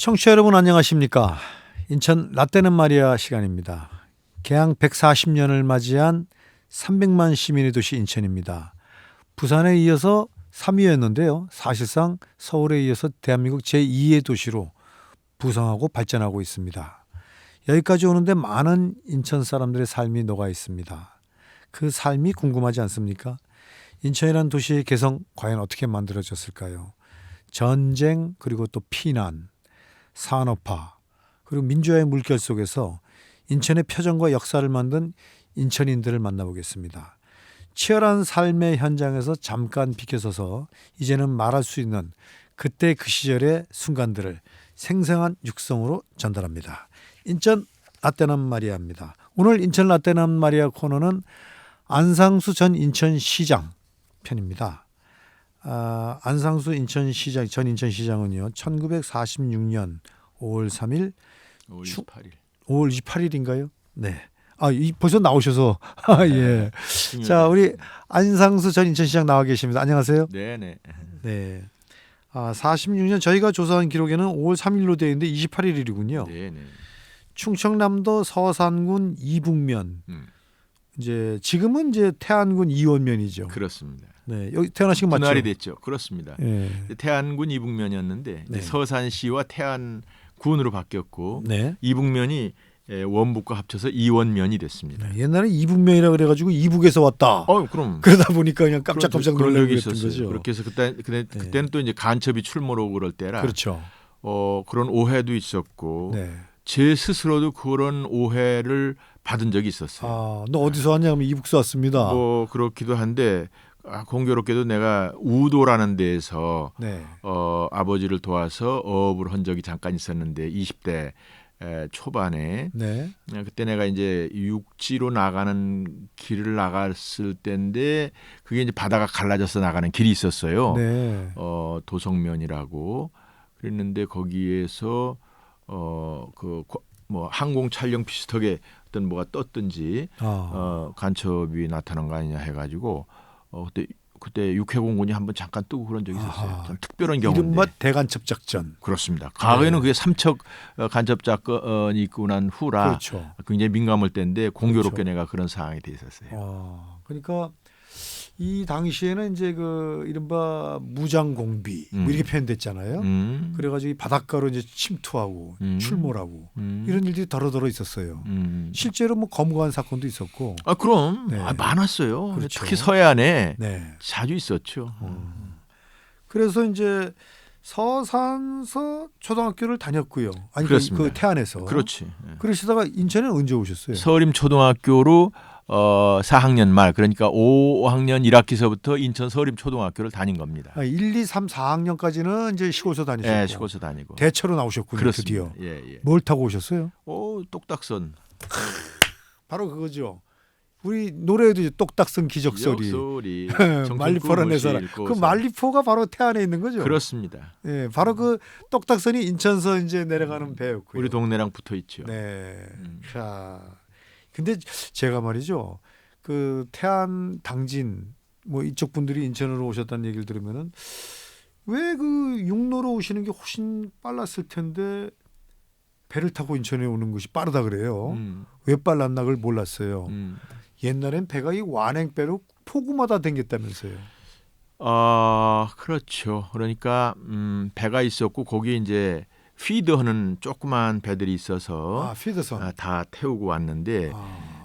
청취자 여러분 안녕하십니까? 인천 라떼는 마리아 시간입니다. 개항 140년을 맞이한 300만 시민의 도시 인천입니다. 부산에 이어서 3위였는데요. 사실상 서울에 이어서 대한민국 제2의 도시로 부상하고 발전하고 있습니다. 여기까지 오는데 많은 인천 사람들의 삶이 녹아 있습니다. 그 삶이 궁금하지 않습니까? 인천이라는 도시의 개성 과연 어떻게 만들어졌을까요? 전쟁 그리고 또 피난, 산업화 그리고 민주화의 물결 속에서 인천의 표정과 역사를 만든 인천인들을 만나보겠습니다. 치열한 삶의 현장에서 잠깐 비켜서서 이제는 말할 수 있는 그때 그 시절의 순간들을 생생한 육성으로 전달합니다. 인천 라떼는 마리아입니다. 오늘 인천 라떼는 마리아 코너는 안상수 전 인천시장 편입니다. 안상수 인천시장 전 인천시장은요 1946년 5월 3일 5월 28일 5월 28일인가요? 네. 벌써 나오셔서 예. 자, 우리 안상수 전 인천시장 나와 계십니다. 안녕하세요. 네네. 네. 46년 저희가 조사한 기록에는 5월 3일로 되어 있는데 28일이군요. 네네. 충청남도 서산군 이북면. 이제 지금은 이제 태안군 이원면이죠. 그렇습니다. 네, 여기 태어나신 거 맞죠? 분할이 됐죠. 그렇습니다. 네. 태안군 이북면이었는데 네. 서산시와 태안군으로 바뀌었고 네. 이북면이 원북과 합쳐서 이원면이 됐습니다. 네. 옛날에 이북면이라 그래가지고 이북에서 왔다. 그럼 그러다 보니까 그냥 깜짝깜짝 그런 놀라고 적이 했던 있었어요. 거죠. 그렇게 해서 그때는 또 이제 간첩이 출몰하고 그럴 때라 그렇죠. 그런 오해도 있었고 네. 제 스스로도 그런 오해를 받은 적이 있었어요. 너 어디서 왔냐면 이북서 왔습니다. 뭐 그렇기도 한데 공교롭게도 내가 우도라는 데에서 네. 아버지를 도와서 어업을 한 적이 잠깐 있었는데 20대 초반에 네. 그때 내가 이제 육지로 나가는 길을 나갔을 때인데 그게 이제 바다가 갈라져서 나가는 길이 있었어요. 네. 도성면이라고 그랬는데 거기에서 뭐 항공 촬영 비슷하게 어떤 뭐가 떴든지 간첩이 나타난 거 아니냐 해가지고 그때 육해공군이 한번 잠깐 뜨고 그런 적이 있었어요. 참 특별한 경우인데. 이른바 대간첩 작전. 그렇습니다. 과거에는 그게 삼척 간첩 작전이 있고 난 후라 그렇죠. 굉장히 민감할 때인데 공교롭게 그렇죠. 내가 그런 상황이 돼 있었어요. 그러니까 이 당시에는 이제 그 이른바 무장 공비 뭐 이렇게 표현됐잖아요. 그래가지고 이 바닷가로 이제 침투하고 출몰하고 이런 일들이 더러더러 있었어요. 실제로 뭐 검거한 사건도 있었고. 그럼 네. 많았어요. 그렇죠. 특히 서해안에 네. 자주 있었죠. 그래서 이제 서산서 초등학교를 다녔고요. 아니 그렇습니다. 그 태안에서. 그렇지. 그러시다가 인천에 언제 오셨어요? 서림 초등학교로 4학년 말 그러니까 5학년 1학기서부터 인천 서림 초등학교를 다닌 겁니다. 1, 2, 3, 4학년까지는 이제 시골서 다니셨고. 네, 시골서 다니고. 대처로 나오셨군요. 그렇습니다. 드디어. 예. 뭘 타고 오셨어요? 똑딱선. 바로 그거죠. 우리 노래에도 이제 똑딱선 기적소리. 말리포라 내 사람. 그 말리포가 바로 태안에 있는 거죠. 그렇습니다. 예, 바로 그 똑딱선이 인천서 이제 내려가는 배였고요. 우리 동네랑 붙어 있죠. 네. 자, 근데 제가 말이죠. 그 태안 당진 뭐 이쪽 분들이 인천으로 오셨다는 얘기를 들으면은 왜 그 육로로 오시는 게 훨씬 빨랐을 텐데 배를 타고 인천에 오는 것이 빠르다 그래요. 왜 빨랐나 그걸 몰랐어요. 옛날엔 배가 이 완행배로 포구마다 댕겼다면서요. 그렇죠. 그러니까 배가 있었고 거기에 이제 피드하는 조그만 배들이 있어서 피드선 다 태우고 왔는데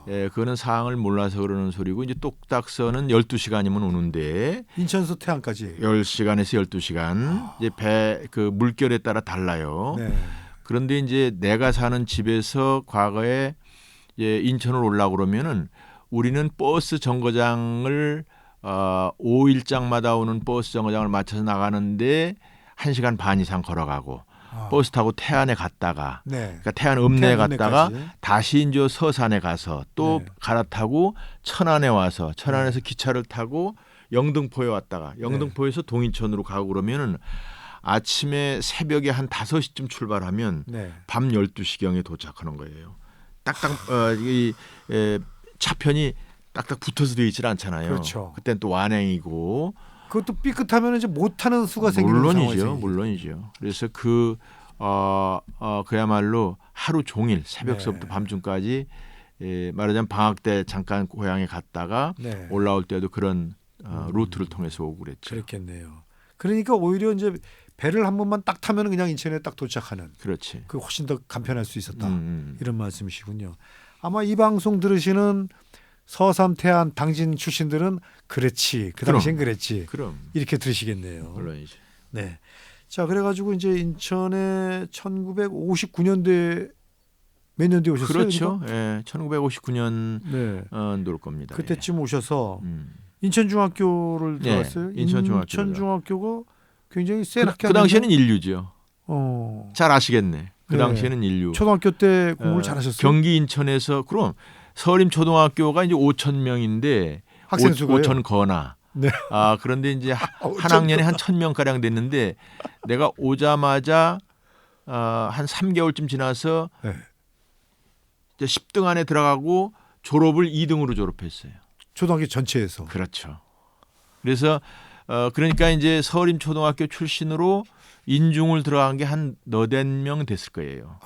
그거는 사항을 몰라서 그러는 소리고 이제 똑딱선은 12시간이면 오는데 인천서 태안까지 10시간에서 12시간 이제 배 그 물결에 따라 달라요. 네. 그런데 이제 내가 사는 집에서 과거에 이제 인천을 올라고 그러면은 우리는 버스 정거장을 5일장마다 오는 버스 정거장을 맞춰서 나가는데 1시간 반 이상 걸어가고 버스 타고 태안에 갔다가 그러니까 태안 읍내에 갔다가 다시 이제 서산에 가서 또 갈아타고 천안에 와서 천안에서 기차를 타고 영등포에 왔다가 영등포에서 동인천으로 가고 그러면은 아침에 새벽에 한 5시쯤 출발하면 밤 12시경에 도착하는 거예요. 딱딱 차편이 딱딱 붙어서 되어 있질 않잖아요. 그렇죠. 그때는 또 완행이고 그것도 삐끗하면 이제 못 타는 수가 생기는 상황이죠. 물론이죠. 그래서 그 그야말로 하루 종일 새벽서부터 네. 밤중까지 말하자면 방학 때 잠깐 고향에 갔다가 네. 올라올 때도 그런 루트를 통해서 오고 그랬죠. 그렇겠네요. 그러니까 오히려 이제 배를 한 번만 딱 타면 그냥 인천에 딱 도착하는 그렇지. 그 훨씬 더 간편할 수 있었다. 음. 이런 말씀이시군요. 아마 이 방송 들으시는 서삼 태안 당진 출신들은 그렇지. 그 당시엔 그랬지. 그럼 이렇게 들으시겠네요. 물론이죠. 네. 자, 그래가지고 이제 인천에 1959년도에 몇 년도에 오셨어요? 그렇죠. 예, 1959년 그러니까? 네. 놀 겁니다. 그때쯤 오셔서 예. 인천중학교를 네, 들어갔어요. 인천중학교를 인천중학교가 굉장히 센 학교 그 당시에는 인류죠. 어. 잘 아시겠네. 그 네. 당시에는 인류. 초등학교 때 공부를 잘하셨어요? 경기 인천에서 그럼 서림 초등학교가 이제 5천 명인데 학생 수가요? 5천 거나. 네. 그런데 이제 한 5천 학년에 한 1,000명 가량 됐는데 내가 오자마자 한 3개월쯤 지나서 네. 이제 10등 안에 들어가고 졸업을 2등으로 졸업했어요. 초등학교 전체에서. 그렇죠. 그래서 그러니까 이제 서림 초등학교 출신으로 인중을 들어간 게 한 너댓 명 됐을 거예요.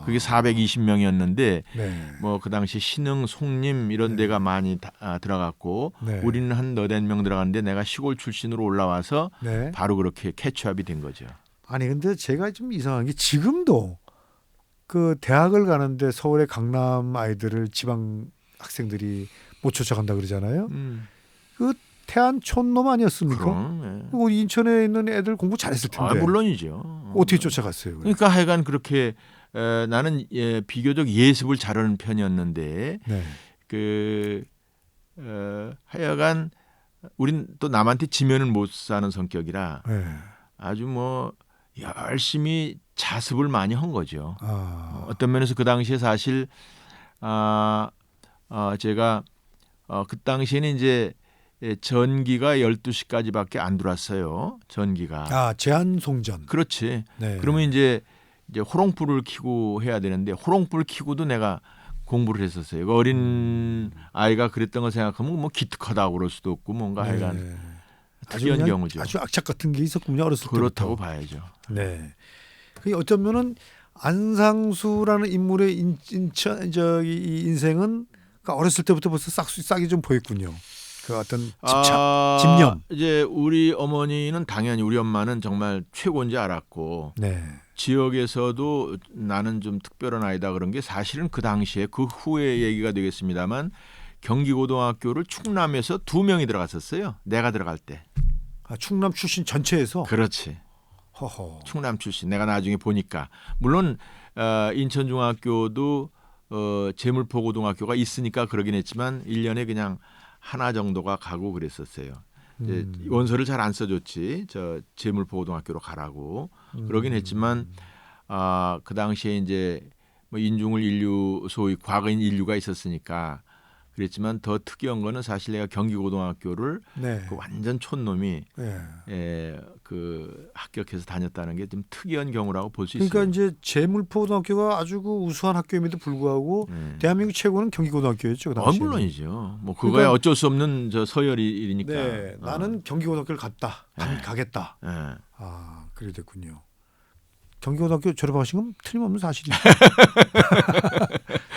그게 420명이었는데 네. 뭐 그 당시 신흥, 송림 이런 데가 많이 들어갔고 네. 우리는 한 너댓 명 들어갔는데 내가 시골 출신으로 올라와서 네. 바로 그렇게 캐치업이 된 거죠. 아니 근데 제가 좀 이상한 게 지금도 그 대학을 가는데 서울의 강남 아이들을 지방 학생들이 못 쫓아간다 그러잖아요. 그 태안 촌놈 아니었습니까? 그럼, 그리고 인천에 있는 애들 공부 잘했을 텐데. 물론이죠. 어떻게 쫓아갔어요? 그래? 그러니까 하여간 그렇게 나는 비교적 예습을 잘하는 편이었는데 네. 하여간 우린 또 남한테 지면은 못 사는 성격이라 네. 아주 뭐 열심히 자습을 많이 한 거죠. 어떤 면에서 그 당시에 사실 제가 그 당시에는 이제 전기가 12시까지밖에 안 들어왔어요. 전기가. 제한 송전. 그렇지. 네. 그러면 이제 호롱불을 켜고 해야 되는데 호롱불 켜고도 내가 공부를 했었어요. 그 어린 아이가 그랬던 거 생각하면 뭐 기특하다고 그럴 수도 없고 뭔가 하여간 특이한 경우죠. 아주 악착 같은 게 있었군요. 어렸을 때부터. 그렇다고 봐야죠. 네. 그 어쩌면은 안상수라는 인물의 이 인생은 그러니까 어렸을 때부터 벌써 싹이 좀 보였군요. 그 어떤 집념. 이제 우리 어머니는 당연히 우리 엄마는 정말 최고인지 알았고 네. 지역에서도 나는 좀 특별한 아이다 그런 게 사실은 그 당시에 그 후에 얘기가 되겠습니다만 경기고등학교를 충남에서 2명이 들어갔었어요. 내가 들어갈 때. 충남 출신 전체에서. 그렇지. 허허. 충남 출신. 내가 나중에 보니까 물론 인천중학교도 제물포고등학교가 있으니까 그러긴 했지만 1년에 그냥 하나 정도가 가고 그랬었어요. 이제 원서를 잘 안 써줬지. 저 제물포고등학교로 가라고 그러긴 했지만 그 당시에 이제 뭐 인중을 인류 소위 과거인 인류가 있었으니까 그랬지만 더 특이한 거는 사실 내가 경기고등학교를 네. 그 완전 촌놈이 네. 그 합격해서 다녔다는 게 좀 특이한 경우라고 볼 수 그러니까 있어요. 이제 제물포고등학교가 아주 그 우수한 학교임에도 불구하고 대한민국 최고는 경기고등학교였죠. 그 당시에. 물론이죠. 뭐 그거야 그러니까, 어쩔 수 없는 저 서열이니까. 네, 나는 경기고등학교를 가겠다. 네. 그래 됐군요. 경기고등학교 졸업하신 건 틀림없는 사실이죠.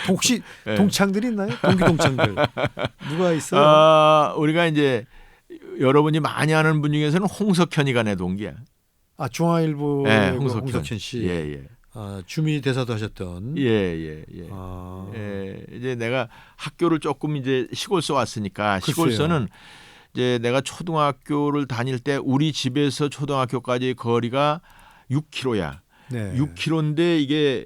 혹시 동창들이 있나요? 동기 동창들 누가 있어요? 우리가 이제 여러분이 많이 아는 분 중에서는 홍석현이가 내 동기야. 중앙일보의 네, 홍석현 씨. 예. 주미 대사도 하셨던. 예. 이제 내가 학교를 조금 이제 시골서 왔으니까 시골서는 이제 내가 초등학교를 다닐 때 우리 집에서 초등학교까지 거리가 6km야. 네. 6km인데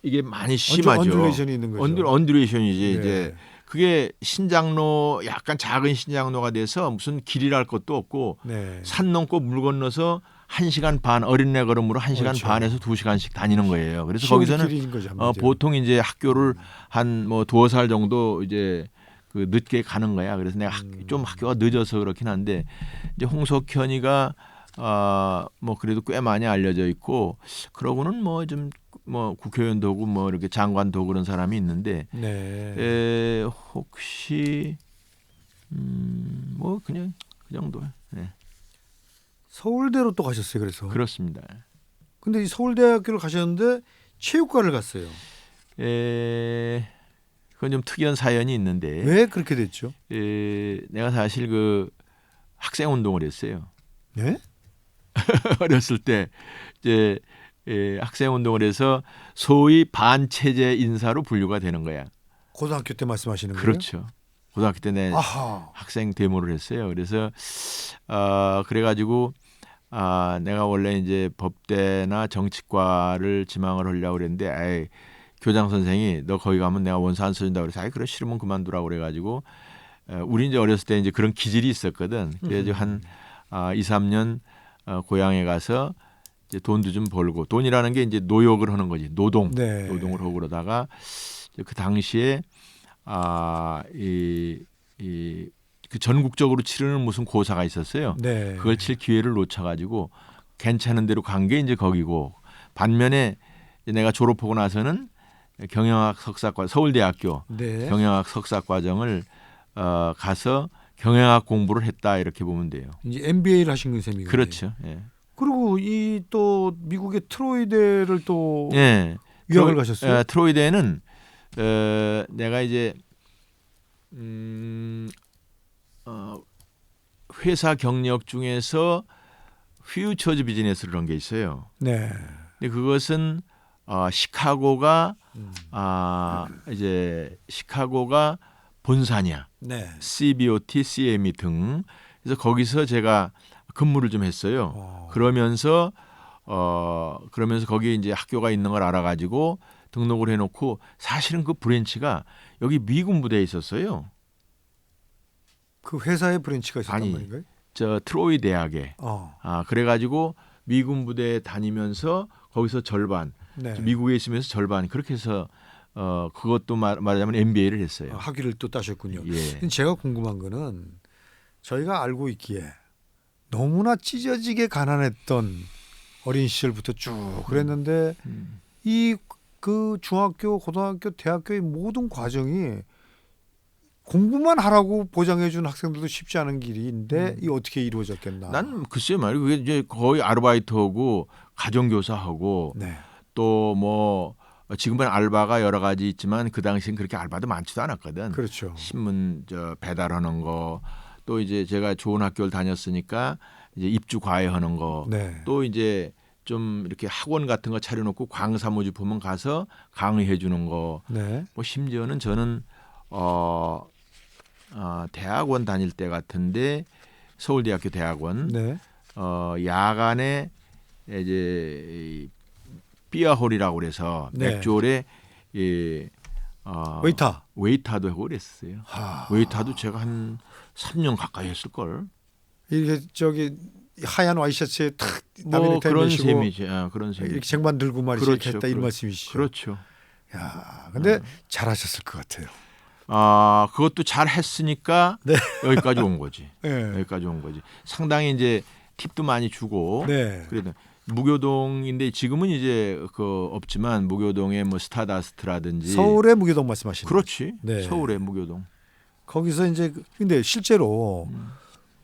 이게 많이 심하죠. 언듈레이션이 있는 거죠. 언듈레이션이지. 네. 이제 그게 신장로 약간 작은 신장로가 돼서 무슨 길이랄 것도 없고 네. 산 넘고 물 건너서 1시간 반 어린애 걸음으로 1시간 그렇죠. 반에서 2시간씩 다니는 거예요. 그래서 거기서는 거기서는 보통 이제 학교를 한 뭐 2살 정도 이제 그 늦게 가는 거야. 그래서 내가 좀 학교가 늦어서 그렇긴 한데 이제 홍석현이가 뭐 그래도 꽤 많이 알려져 있고 그러고는 뭐 좀 뭐 국회의원도 하고 뭐 이렇게 장관도 그런 사람이 있는데 네. 혹시 뭐 그냥 그 정도. 네. 서울대로 또 가셨어요. 그래서. 그렇습니다. 근데 이 서울대학교를 가셨는데 체육과를 갔어요. 그건 좀 특이한 사연이 있는데 왜 그렇게 됐죠? 내가 사실 그 학생 운동을 했어요. 네? 어렸을 때 이제 학생 운동을 해서 소위 반체제 인사로 분류가 되는 거야. 고등학교 때 말씀하시는 거예요? 그렇죠. 고등학교 때 내 아하. 학생 데모를 했어요. 그래서 그래가지고 내가 원래 이제 법대나 정치과를 지망을 하려고 그랬는데 교장 선생이 너 거기 가면 내가 원서 안 써준다 그래서 그래 싫으면 그만두라고 그래가지고 우리 이제 어렸을 때 이제 그런 기질이 있었거든. 그래서 한 2, 3년 고향에 가서 이제 돈도 좀 벌고 돈이라는 게 이제 노역을 하는 거지 노동을 하고 그러다가 그 당시에 그 전국적으로 치르는 무슨 고사가 있었어요. 네. 그걸 칠 기회를 놓쳐가지고 괜찮은 데로 간 게 이제 거기고 반면에 내가 졸업하고 나서는 경영학 석사과 서울대학교 네. 경영학 석사 과정을 가서 경영학 공부를 했다 이렇게 보면 돼요. 이제 MBA를 하신 셈이거든요. 그렇죠. 예. 그리고 이 또 미국의 트로이대를 또 예. 유학을 가셨어요? 트로이대는 내가 이제 회사 경력 중에서 퓨처즈 비즈니스를 그런 게 있어요. 네. 근데 그것은 시카고가 이제 시카고가 본사냐, 네. CBOT, CME 등 그래서 거기서 제가 근무를 좀 했어요. 그러면서 거기 이제 학교가 있는 걸 알아가지고 등록을 해놓고 사실은 그 브랜치가 여기 미군 부대에 있었어요. 그 회사의 브랜치가 있었단 아니, 말인가요? 저 트로이 대학에. 그래가지고 미군 부대에 다니면서 거기서 절반, 네. 미국에 있으면서 절반 그렇게 해서 그것도 말하자면 MBA를 했어요. 학위를 또 따셨군요. 예. 제가 궁금한 거는 저희가 알고 있기에 너무나 찢어지게 가난했던 어린 시절부터 쭉 그랬는데 이 그 중학교, 고등학교, 대학교의 모든 과정이 공부만 하라고 보장해 준 학생들도 쉽지 않은 길인데 이 어떻게 이루어졌겠나? 난 글쎄 말이야 그게 이제 거의 아르바이트하고 가정교사하고 네. 또 뭐 지금은 알바가 여러 가지 있지만 그 당시엔 그렇게 알바도 많지도 않았거든. 그렇죠. 신문 배달하는 거, 또 이제 제가 좋은 학교를 다녔으니까 이제 입주 과외하는 거, 네. 또 이제 좀 이렇게 학원 같은 거 차려놓고 광사모집하면 가서 강의해 주는 거, 네. 뭐 심지어는 저는 대학원 다닐 때 같은데 서울대학교 대학원 네. 야간에 이제 비어홀이라고 그래서 네. 맥주홀에 웨이터. 도 하고 그랬어요. 웨이터도 제가 한 3년 가까이 했을 걸. 이게 저기 하얀 와이셔츠에 탁 뭐 나비넥타이 그런 매시고 셈이지. 그런 셈. 이렇게 쟁반 들고 말이죠. 그렇죠, 이렇게 했다 이런 말씀이시죠. 그렇죠. 야, 근데 잘하셨을 것 같아요. 그것도 잘 했으니까 네. 여기까지 온 거지. 네. 여기까지 온 거지. 상당히 이제 팁도 많이 주고. 네. 그래도 무교동인데 지금은 이제 그 없지만 무교동에 뭐 스타다스트라든지 서울의 무교동 말씀하시는 그렇지. 네. 서울의 무교동. 거기서 이제 근데 실제로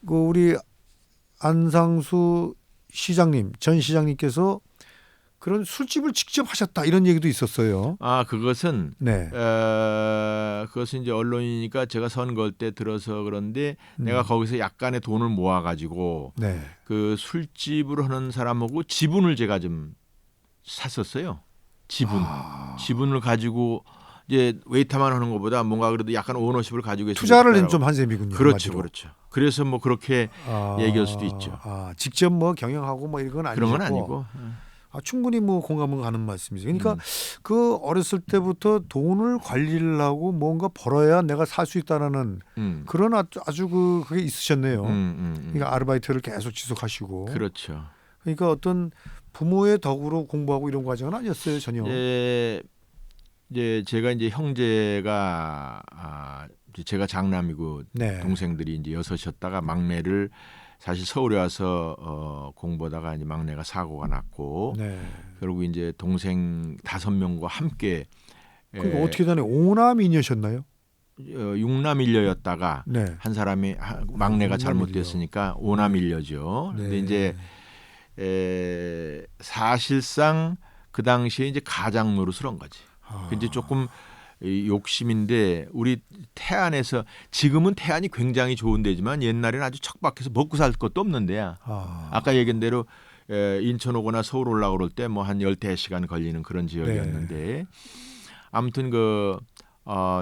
그 우리 안상수 시장님 전 시장님께서 그런 술집을 직접 하셨다 이런 얘기도 있었어요. 그것은 네. 그것은 이제 언론이니까 제가 선거 때 들어서 그런데 내가 거기서 약간의 돈을 모아가지고 네. 그 술집을 하는 사람하고 지분을 제가 좀 샀었어요. 지분을 가지고 이제 웨이터만 하는 것보다 뭔가 그래도 약간 오너십을 가지고 있으면 투자를 좀 한 셈이군요. 그렇죠, 한마디로. 그렇죠. 그래서 뭐 그렇게 얘기할 수도 있죠. 직접 뭐 경영하고 뭐 이런 건 아니고. 그런 건 아니고. 충분히 뭐 공감은 가는 말씀이죠. 그러니까 그 어렸을 때부터 돈을 관리를 하고 뭔가 벌어야 내가 살 수 있다라는 그런 아주 그게 있으셨네요. 그러니까 아르바이트를 계속 지속하시고. 그렇죠. 그러니까 어떤 부모의 덕으로 공부하고 이런 과정은 아니었어요 전혀. 이제 제가 이제 형제가 제가 장남이고 네. 동생들이 이제 여섯이었다가 막내를 사실 서울에 와서 공부하다가 이제 막내가 사고가 났고 네. 그리고 이제 동생 5명과 함께 그러니까 어떻게 되나요? 오남이녀셨나요? 육남 일녀였다가 네. 한 사람이 막내가 육남 잘못됐으니까 오남 일녀죠. 네. 근데 이제 사실상 그 당시에 이제 가장 노릇을 한 거지. 아. 이제 조금 욕심인데 우리 태안에서 지금은 태안이 굉장히 좋은 데지만 옛날에는 아주 척박해서 먹고 살 것도 없는 데야. 아까 얘기한 대로 인천 오거나 서울 올라오고 그럴 때 뭐 한 13시간 걸리는 그런 지역이었는데 아무튼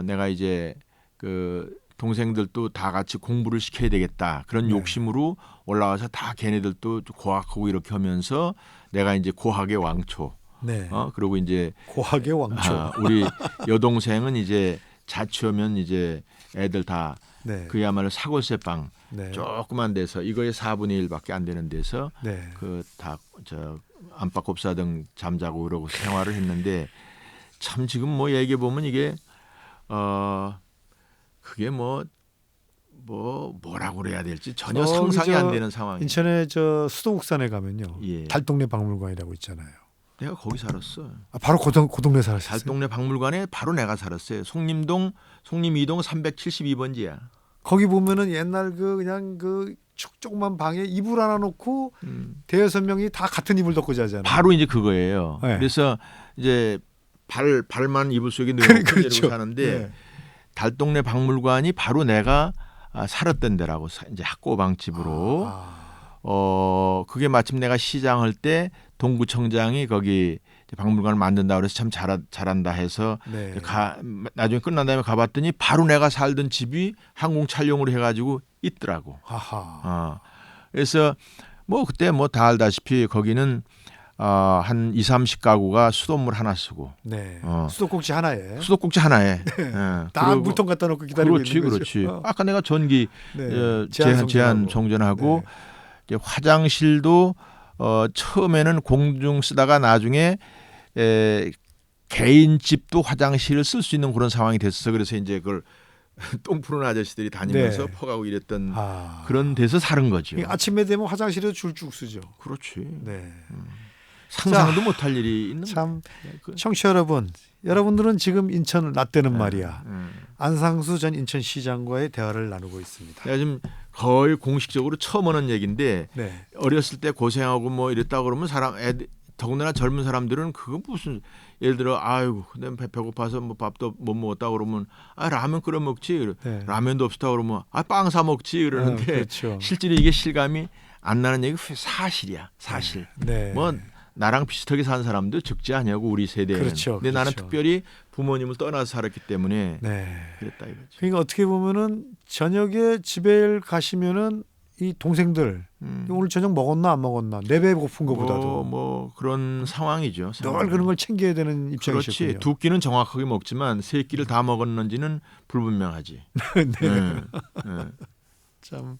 내가 이제 그 동생들도 다 같이 공부를 시켜야 되겠다 그런 네. 욕심으로 올라와서 다 걔네들도 고학하고 이렇게 하면서 내가 이제 고학의 왕초 네. 그리고 이제 고학의 왕초. 우리 여동생은 이제 자취하면 이제 애들 다 네. 그야말로 사골세방 네. 조그만 데서 이거의 4분의 1밖에 안 되는 데서 네. 그 다 저 안팎곱사 등 잠자고 그러고 생활을 했는데 참 지금 뭐 얘기해 보면 이게 그게 뭐라고 그래야 될지 전혀 저기 상상이 저 안 되는 상황이에요. 인천에 저 수도국산에 가면요. 예. 달동네 박물관이라고 있잖아요. 내가 거기 살았어. 바로 그 동네 살았어요. 달동네 박물관에 바로 내가 살았어요. 송림동 372번지야. 거기 보면은 옛날 그냥 그 조그만 방에 이불 하나 놓고 대여섯 명이 다 같은 이불 덮고 자잖아요. 바로 이제 그거예요. 네. 그래서 이제 발만 이불 속에 넣고 그렇죠. 사는데 네. 달동네 박물관이 바로 내가 살았던 데라고 이제 학고방집으로 그게 마침 내가 시장할 때 동구청장이 거기 박물관을 만든다 그래서 참 잘한다 해서 네. 나중에 끝난 다음에 가봤더니 바로 내가 살던 집이 항공 촬영으로 해가지고 있더라고. 하하. 그래서 뭐 그때 뭐 다 알다시피 거기는 한 20-30가구가 수돗물 하나 쓰고 네. 수도꼭지 하나에 수도꼭지 하나에 다 물통 갖다 놓고 기다리고 있는 거죠. 그렇지. 아까 내가 전기 네. 제한 송전하고 이제 화장실도 처음에는 공중 쓰다가 나중에 개인 집도 화장실을 쓸 수 있는 그런 상황이 됐어. 그래서 이제 그걸 똥 푸는 아저씨들이 다니면서 네. 퍼가고 이랬던 그런 데서 사는 거죠. 아침에 되면 화장실에도 줄쭉 쓰죠. 그렇지. 네. 상상도 못할 일이 있는 참 청취자 여러분, 여러분들은 지금 인천 라떼는 말이야. 안상수 전 인천시장과의 대화를 나누고 있습니다. 내가 지금 거의 공식적으로 처음 하는 얘기인데 네. 어렸을 때 고생하고 뭐 이랬다 그러면 더군다나 젊은 사람들은 그거 무슨 예를 들어 아이고 근데 배고파서 뭐 밥도 못 먹었다 그러면 라면 끓여 먹지. 네. 라면도 없었다 그러면 빵 사 먹지 그러는데 그렇죠. 실제로 이게 실감이 안 나는 얘기 사실이야. 사실. 네. 뭐 나랑 비슷하게 사는 사람도 적지 않냐고 우리 세대는. 그렇죠. 근데 나는 그렇죠. 특별히 부모님을 떠나서 살았기 때문에 네. 그랬다 이거지. 그러니까 어떻게 보면은 저녁에 집에 가시면은 이 동생들 오늘 저녁 먹었나 안 먹었나 내 배 고픈 것보다도 뭐 그런 상황이죠. 늘 그런 걸 챙겨야 되는 입장이셨군요. 그렇지. 두 끼는 정확하게 먹지만 세 끼를 다 먹었는지는 불분명하지. 네. 참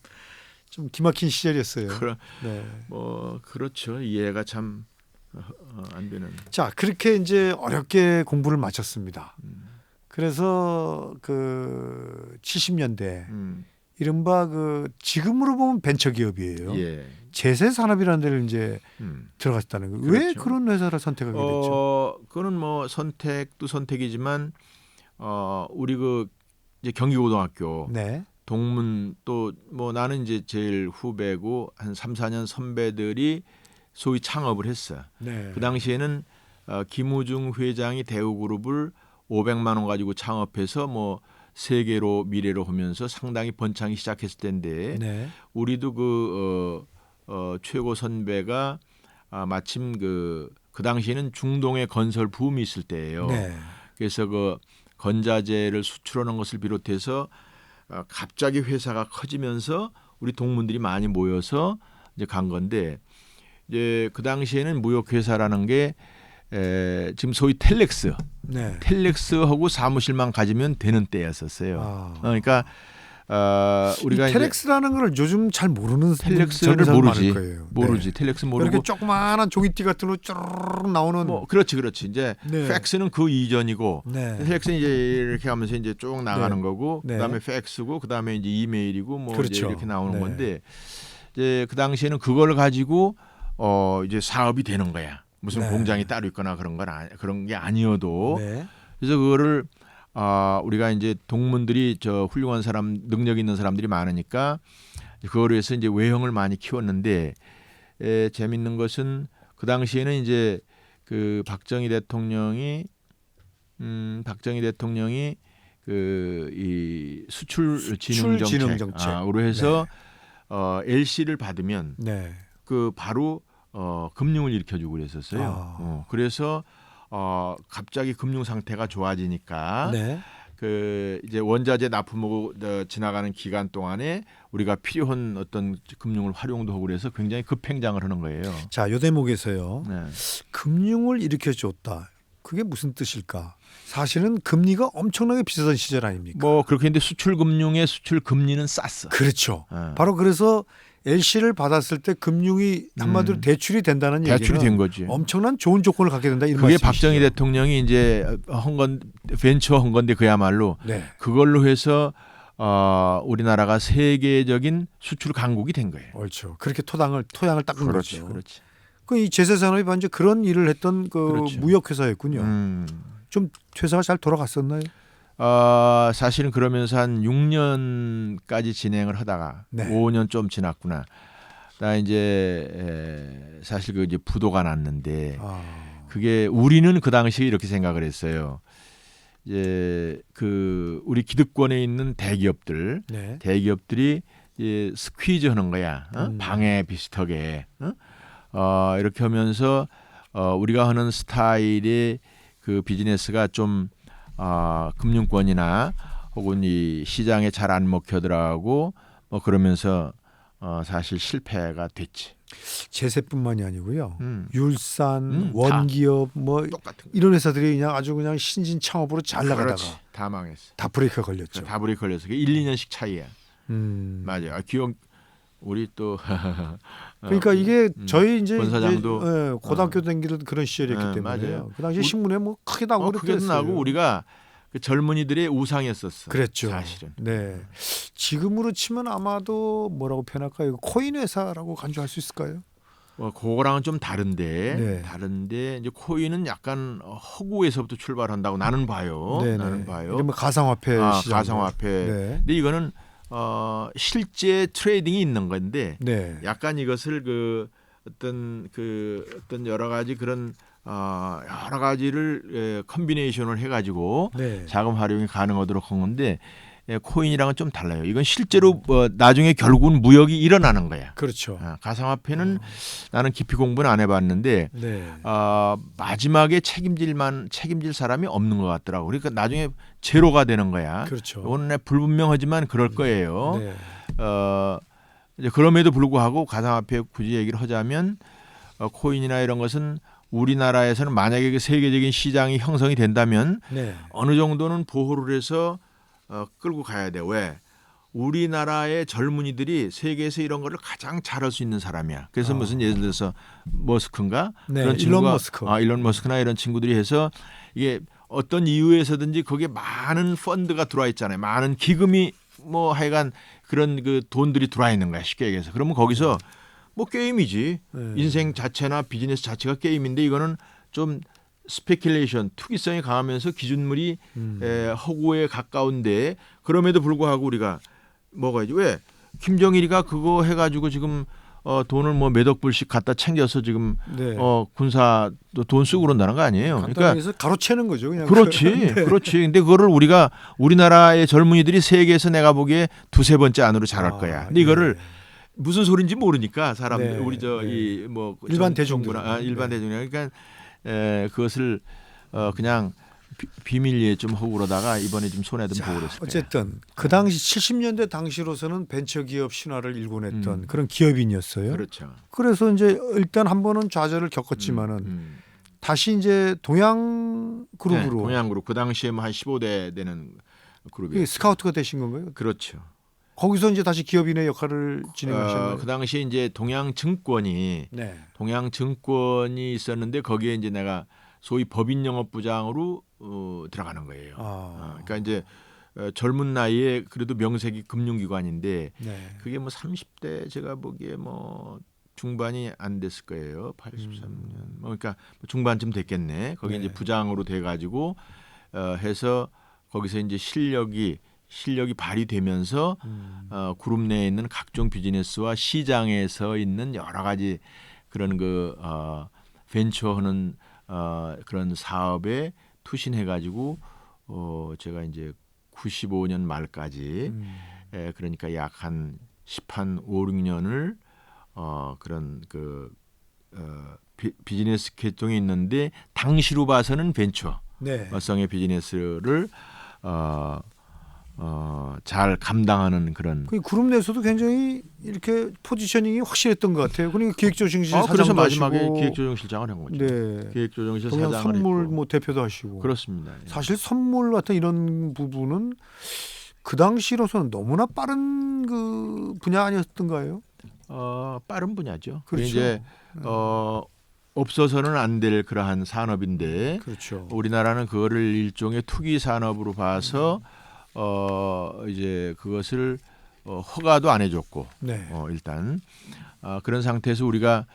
좀 기막힌 시절이었어요. 네. 뭐 그렇죠. 이해가 참 안 되는. 자, 그렇게 이제 어렵게 공부를 마쳤습니다. 그래서 그 70년대 이른바 그 지금으로 보면 벤처 기업이에요. 예. 제세 산업이라는 데를 이제 들어갔다는 거예요. 왜 그렇죠. 그런 회사를 선택하게 됐죠? 그거는 뭐 선택도 선택이지만 우리 그 이제 경기고등학교 네. 동문 또 뭐 나는 이제 제일 후배고 한 3-4년 선배들이 소위 창업을 했어. 네. 그 당시에는 김우중 회장이 대우그룹을 500만 원 가지고 창업해서 뭐 세계로 미래로 하면서 상당히 번창이 시작했을 텐데 네. 우리도 그 최고 선배가 마침 그 당시에는 중동의 건설 붐이 있을 때예요. 네. 그래서 그 건자재를 수출하는 것을 비롯해서 갑자기 회사가 커지면서 우리 동문들이 많이 모여서 이제 간 건데 이제 그 당시에는 무역회사라는 게 지금 소위 텔렉스, 네. 텔렉스하고 사무실만 가지면 되는 때였었어요. 그러니까 우리가 이 텔렉스라는 걸 요즘 잘 모르는 텔렉스를 젊은 모르지, 많을 거예요. 모르지. 네. 텔렉스 모르고 이렇게 조그마한 종이띠 같은 거 쭈르륵 나오는. 뭐 그렇지. 이제 네. 팩스는 그 이전이고 네. 텔렉스는 이제 이렇게 하면서 이제 쭉 나가는 네. 거고 네. 그다음에 팩스고 그다음에 이제 이메일이고 뭐 그렇죠. 이제 이렇게 나오는 네. 건데 이제 그 당시에는 그걸 가지고 이제 사업이 되는 거야. 무슨 네. 공장이 따로 있거나 그런 게 아니어도 네. 그래서 그거를 우리가 이제 동문들이 저 훌륭한 사람, 능력 있는 사람들이 많으니까 그거로 해서 이제 외형을 많이 키웠는데 재밌는 것은 그 당시에는 이제 그 박정희 대통령이 그 이 수출 진흥 정책으로 해서 LC를 받으면 네. 그 바로 금융을 일으켜주고 그랬었어요. 그래서 갑자기 금융 상태가 좋아지니까 네. 그 이제 원자재 납품하고 지나가는 기간 동안에 우리가 필요한 어떤 금융을 활용도 하고 그래서 굉장히 급행장을 하는 거예요. 자, 요 대목에서요. 네. 금융을 일으켜 줬다. 그게 무슨 뜻일까? 사실은 금리가 엄청나게 비싸던 시절 아닙니까? 뭐 그렇게 했는데 수출 금융의 수출 금리는 쌌어. 그렇죠. 네. 바로 그래서 LC를 받았을 때 금융이 한마디로 대출이 된다는 대출이 얘기는 된 거지. 엄청난 좋은 조건을 갖게 된다. 이 그게 말씀이시죠? 박정희 대통령이 이제 한 건 벤처 한 건데 그야말로 네. 그걸로 해서 우리나라가 세계적인 수출 강국이 된 거예요. 그렇죠. 그렇게 토양을 닦은 그렇지, 거죠. 그렇지. 그 이 제세산업이 완전 그런 일을 했던 그 그렇죠. 무역회사였군요. 좀 회사가 잘 돌아갔었나요? 사실은 그러면서 한 6년까지 진행을 하다가 네. 5년 좀 지났구나. 나 이제 사실 그 이제 부도가 났는데 그게 우리는 그 당시에 이렇게 생각을 했어요. 이제 그 우리 기득권에 있는 대기업들, 네. 대기업들이 이제 스퀴즈 하는 거야. 방해 비슷하게. 이렇게 하면서 우리가 하는 스타일의 그 비즈니스가 좀 금융권이나 혹은 이 시장에 잘 안 먹혀들어가고 뭐 그러면서 사실 실패가 됐지. 제세뿐만이 아니고요. 음. 율산, 원기업 뭐 똑같은 거. 이런 회사들이 그냥 아주 그냥 신진 창업으로 잘 나가다가 그렇지. 다 망했어. 다 브레이크가 걸렸죠. 다 불이 걸려서 1, 2년씩 차이야. 맞아요. 기억 우리 또 그러니까 이게 저희 이제 본사장도 고등학교 다니던 그런 시절이었기 때문에 맞아요. 그 당시 신문에 뭐 크게 나오고 크게 나고 우리가 그 젊은이들의 우상이었었어. 그랬죠. 사실은. 네. 지금으로 치면 아마도 뭐라고 표현할까요? 코인 회사라고 간주할 수 있을까요? 그거랑은 좀 다른데 네. 다른데 이제 코인은 약간 허구에서부터 출발한다고 나는 봐요. 네네. 나는 봐요. 이러면 가상화폐 시장. 가상화폐. 네. 근데 이거는 실제 트레이딩이 있는 건데 네. 약간 이것을 그 어떤 여러 가지 그런 여러 가지를 컨비네이션을 해가지고 네. 자금 활용이 가능하도록 한 건데 코인이랑은 좀 달라요. 이건 실제로 나중에 결국은 무역이 일어나는 거야. 그렇죠. 가상화폐는 나는 깊이 공부는 안 해봤는데 네. 마지막에 책임질 사람이 없는 것 같더라고. 그러니까 나중에 제로가 되는 거야. 그렇죠. 오늘 불분명하지만 그럴 거예요. 네. 이제 그럼에도 불구하고 가상화폐 굳이 얘기를 하자면 코인이나 이런 것은 우리나라에서는 만약에 그 세계적인 시장이 형성이 된다면 네. 어느 정도는 보호를 해서 끌고 가야 돼. 왜? 우리나라의 젊은이들이 세계에서 이런 거를 가장 잘할 수 있는 사람이야. 그래서 무슨 예를 들어서 머스크인가 네, 그런 일론 친구가 머스크. 일론 머스크나 이런 친구들이 해서 이게 어떤 이유에서든지 거기에 많은 펀드가 들어와 있잖아요. 많은 기금이 뭐 하여간 그런 그 돈들이 들어와 있는 거야. 쉽게 얘기해서. 그러면 거기서 뭐 게임이지. 네. 인생 자체나 비즈니스 자체가 게임인데 이거는 좀 스페큘레이션 투기성이 강하면서 기준물이 허구에 가까운데 그럼에도 불구하고 우리가 먹어야지. 왜? 김정일이가 그거 해가지고 지금 돈을 뭐 몇억 불씩 갖다 챙겨서 지금 네. 군사 돈 쓰고 그런다는 거 아니에요. 그러니까 그래서 가로채는 거죠. 그냥. 그렇지, 네. 그렇지. 근데 그거를 우리나라의 젊은이들이 세계에서 내가 보기에 두세 번째 안으로 잘할 거야. 근데 이거를 무슨 소린지 모르니까 사람들 네. 우리 저 네. 이 뭐 일반 대중들 일반 대중이나 그러니까 그것을 그냥 비밀리에 좀 하고 그러다가 이번에 좀 손에 좀 보고 그랬을 거예요. 어쨌든 그 당시 70년대 당시로서는 벤처기업 신화를 일궈냈던 그런 기업인이었어요. 그렇죠. 그래서 이제 일단 한 번은 좌절을 겪었지만은 다시 이제 동양 그룹으로 동양그룹 그 당시에 뭐 한 15대 되는 그룹이 스카우트가 되신 건가요? 그렇죠. 거기서 이제 다시 기업인의 역할을 진행하셨나요? 그 당시에 이제 동양증권이 네. 동양증권이 있었는데 거기에 이제 내가 소위 법인영업부장으로 들어가는 거예요. 그러니까 이제 젊은 나이에 그래도 명색이 금융기관인데 네. 그게 뭐 30대 제가 보기에 뭐 중반이 안 됐을 거예요. 83년. 그러니까 중반쯤 됐겠네. 거기 네. 이제 부장으로 돼 가지고 해서 거기서 이제 실력이 발휘되면서 그룹 내에 있는 각종 비즈니스와 시장에서 있는 여러 가지 그런 벤처하는 그런 사업에 투신해가지고 제가 이제 95년 말까지 그러니까 약 한 5, 6년을 그런 비즈니스 계통에 있는데 당시로 봐서는 벤처성의 비즈니스를 잘 감당하는 그런. 그 그룹 내에서도 굉장히 이렇게 포지셔닝이 확실했던 것 같아요. 그러니까 기획조정실 사장도 그래서 마지막에 하시고, 기획조정실장을 한 거죠. 네. 기획조정실 동양 사장을 선물 했고. 뭐 대표도 하시고. 그렇습니다. 예. 사실 선물 같은 이런 부분은 그 당시로서는 너무나 빠른 그 분야 아니었던가요? 빠른 분야죠. 그렇죠. 이제 없어서는 안 될 그러한 산업인데 그렇죠. 우리나라는 그거를 일종의 투기 산업으로 봐서 이제 그것을 허가도 안 해줬고 네. 일단 그런 상태에서 우리가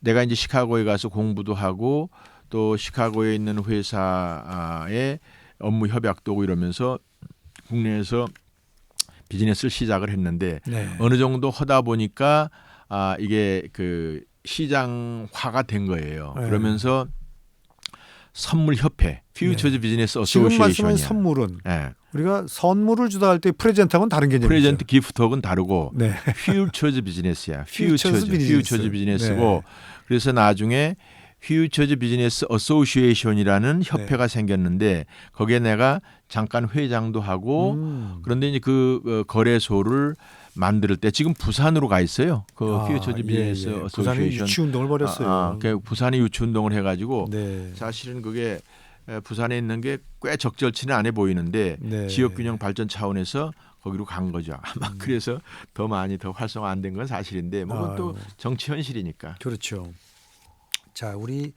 내가 이제 시카고에 가서 공부도 하고 또 시카고에 있는 회사에 업무 협약도 오고 이러면서 국내에서 비즈니스를 시작을 했는데 네. 어느 정도 하다 보니까 이게 그 시장화가 된 거예요. 네. 그러면서 선물협회, 퓨처즈 비즈니스 지금 말씀하신 어소시에이션이야. 선물은 네. 우리가 선물을 주다 할 때 프레젠트하고는 다른 개념이죠. 프레젠트 기프트하고는 다르고 네. 퓨처즈 비즈니스야. 퓨처즈 퓨처즈 비즈니스고 그래서 나중에 퓨처즈 비즈니스 어소시에이션이라는 협회가 생겼는데 거기에 내가 잠깐 회장도 하고 그런데 이제 그 거래소를 만들 때 지금 부산으로 가 있어요. 그 퓨처즈 비즈니스 어소시에이션. 부산이 유치운동을 벌였어요. 부산이 유치운동을 해가지고 네. 사실은 그게 부산에 있는 게 꽤 적절치는 않아 보이는데 네. 지역균형 발전 차원에서 거기로 간 거죠. 아마 그래서 더 많이 더 활성화 안 된 건 사실인데 뭐 그것도 정치 현실이니까. 그렇죠. 자, 우리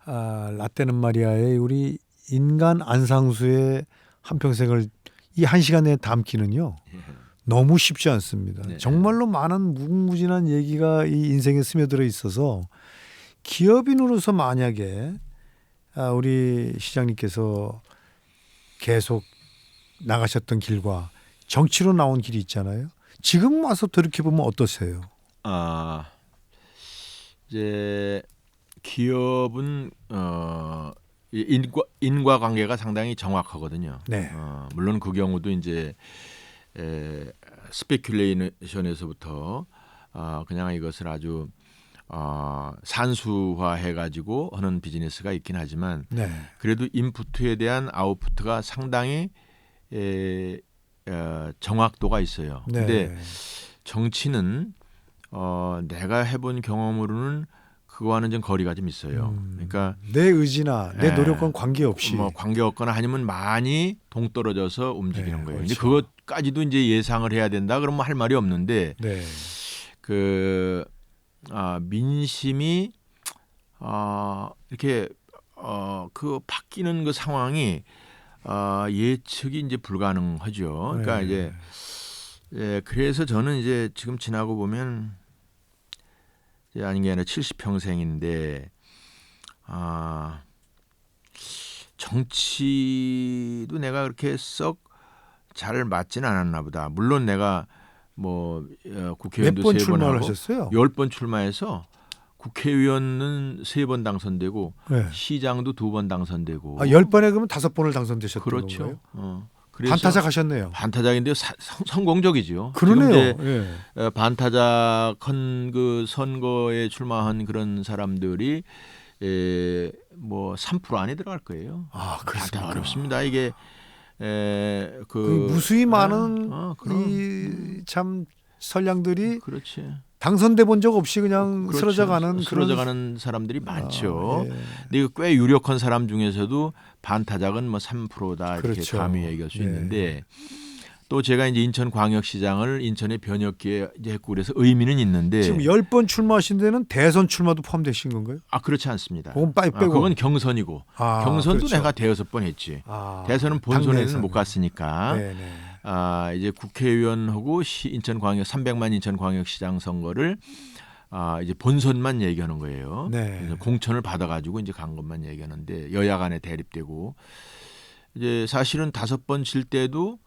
라떼는 마리아의 우리 인간 안상수의 한평생을 이 한 시간에 담기는요. 너무 쉽지 않습니다. 네. 정말로 많은 무궁무진한 얘기가 이 인생에 스며들어 있어서 기업인으로서 만약에 우리 시장님께서 계속 나가셨던 길과 정치로 나온 길이 있잖아요. 지금 와서 돌이켜보면 어떠세요? 이제 기업은 인과관계가 상당히 정확하거든요. 네. 물론 그 경우도 이제 스페큘레이션에서부터 그냥 이것을 아주 산수화해가지고 하는 비즈니스가 있긴 하지만 네. 그래도 인푸트에 대한 아웃푸트가 상당히 정확도가 있어요. 네. 근데 정치는 내가 해본 경험으로는 그거와는 좀 거리가 좀 있어요. 그러니까 내 의지나 내 노력과는 관계없이 뭐 관계없거나 아니면 많이 동떨어져서 움직이는 네, 거예요. 그렇죠. 이제 그것까지도 이제 예상을 해야 된다. 그러면 할 말이 없는데 네. 민심이 이렇게 그 바뀌는 그 상황이 예측이 이제 불가능하죠. 그러니까 네. 이제 그래서 저는 이제 지금 지나고 보면 아닌 게 아니라 70평생인데 정치도 내가 그렇게 썩 잘 맞지는 않았나 보다. 물론 내가 뭐 국회의원도 몇 번 3번 출마를 하고 하셨어요? 10번 출마해서 국회의원은 3번 당선되고 네. 시장도 2번 당선되고 10번에 그러면 5번을 당선되셨던 그렇죠. 건가요? 그래서 반타작 하셨네요. 반타작인데 성공적이죠. 그러네요. 지금 이제 반타작한 그 선거에 출마한 그런 사람들이 뭐 3% 안에 들어갈 거예요. 그렇습니까? 어렵습니다. 이게 그 무수히 많은 그럼. 이 참 선량들이 그렇지. 당선돼 본 적 없이 그냥 그렇죠. 쓰러져가는 쓰러져가는 사람들이 많죠. 예. 근데 이거 꽤 유력한 사람 중에서도 반타작은 뭐 3%다 이렇게 그렇죠. 감히 얘기할 수 예. 있는데 또 제가 이제 인천광역시장을 인천의 변혁기에 이제 했고 그래서 의미는 있는데 지금 10번 출마하신 데는 대선 출마도 포함되신 건가요? 그렇지 않습니다. 그건 빠이 빼고. 그건 경선이고 경선도 그렇죠. 내가 대여섯 번 했지. 대선은 본선에는 당내에서는. 못 갔으니까 네네. 이제 국회의원하고 인천광역 300만 인천광역시장 선거를 이제 본선만 얘기하는 거예요. 네. 그래서 공천을 받아가지고 이제 간 것만 얘기하는데 여야 간에 대립되고 이제 사실은 5번 질 때도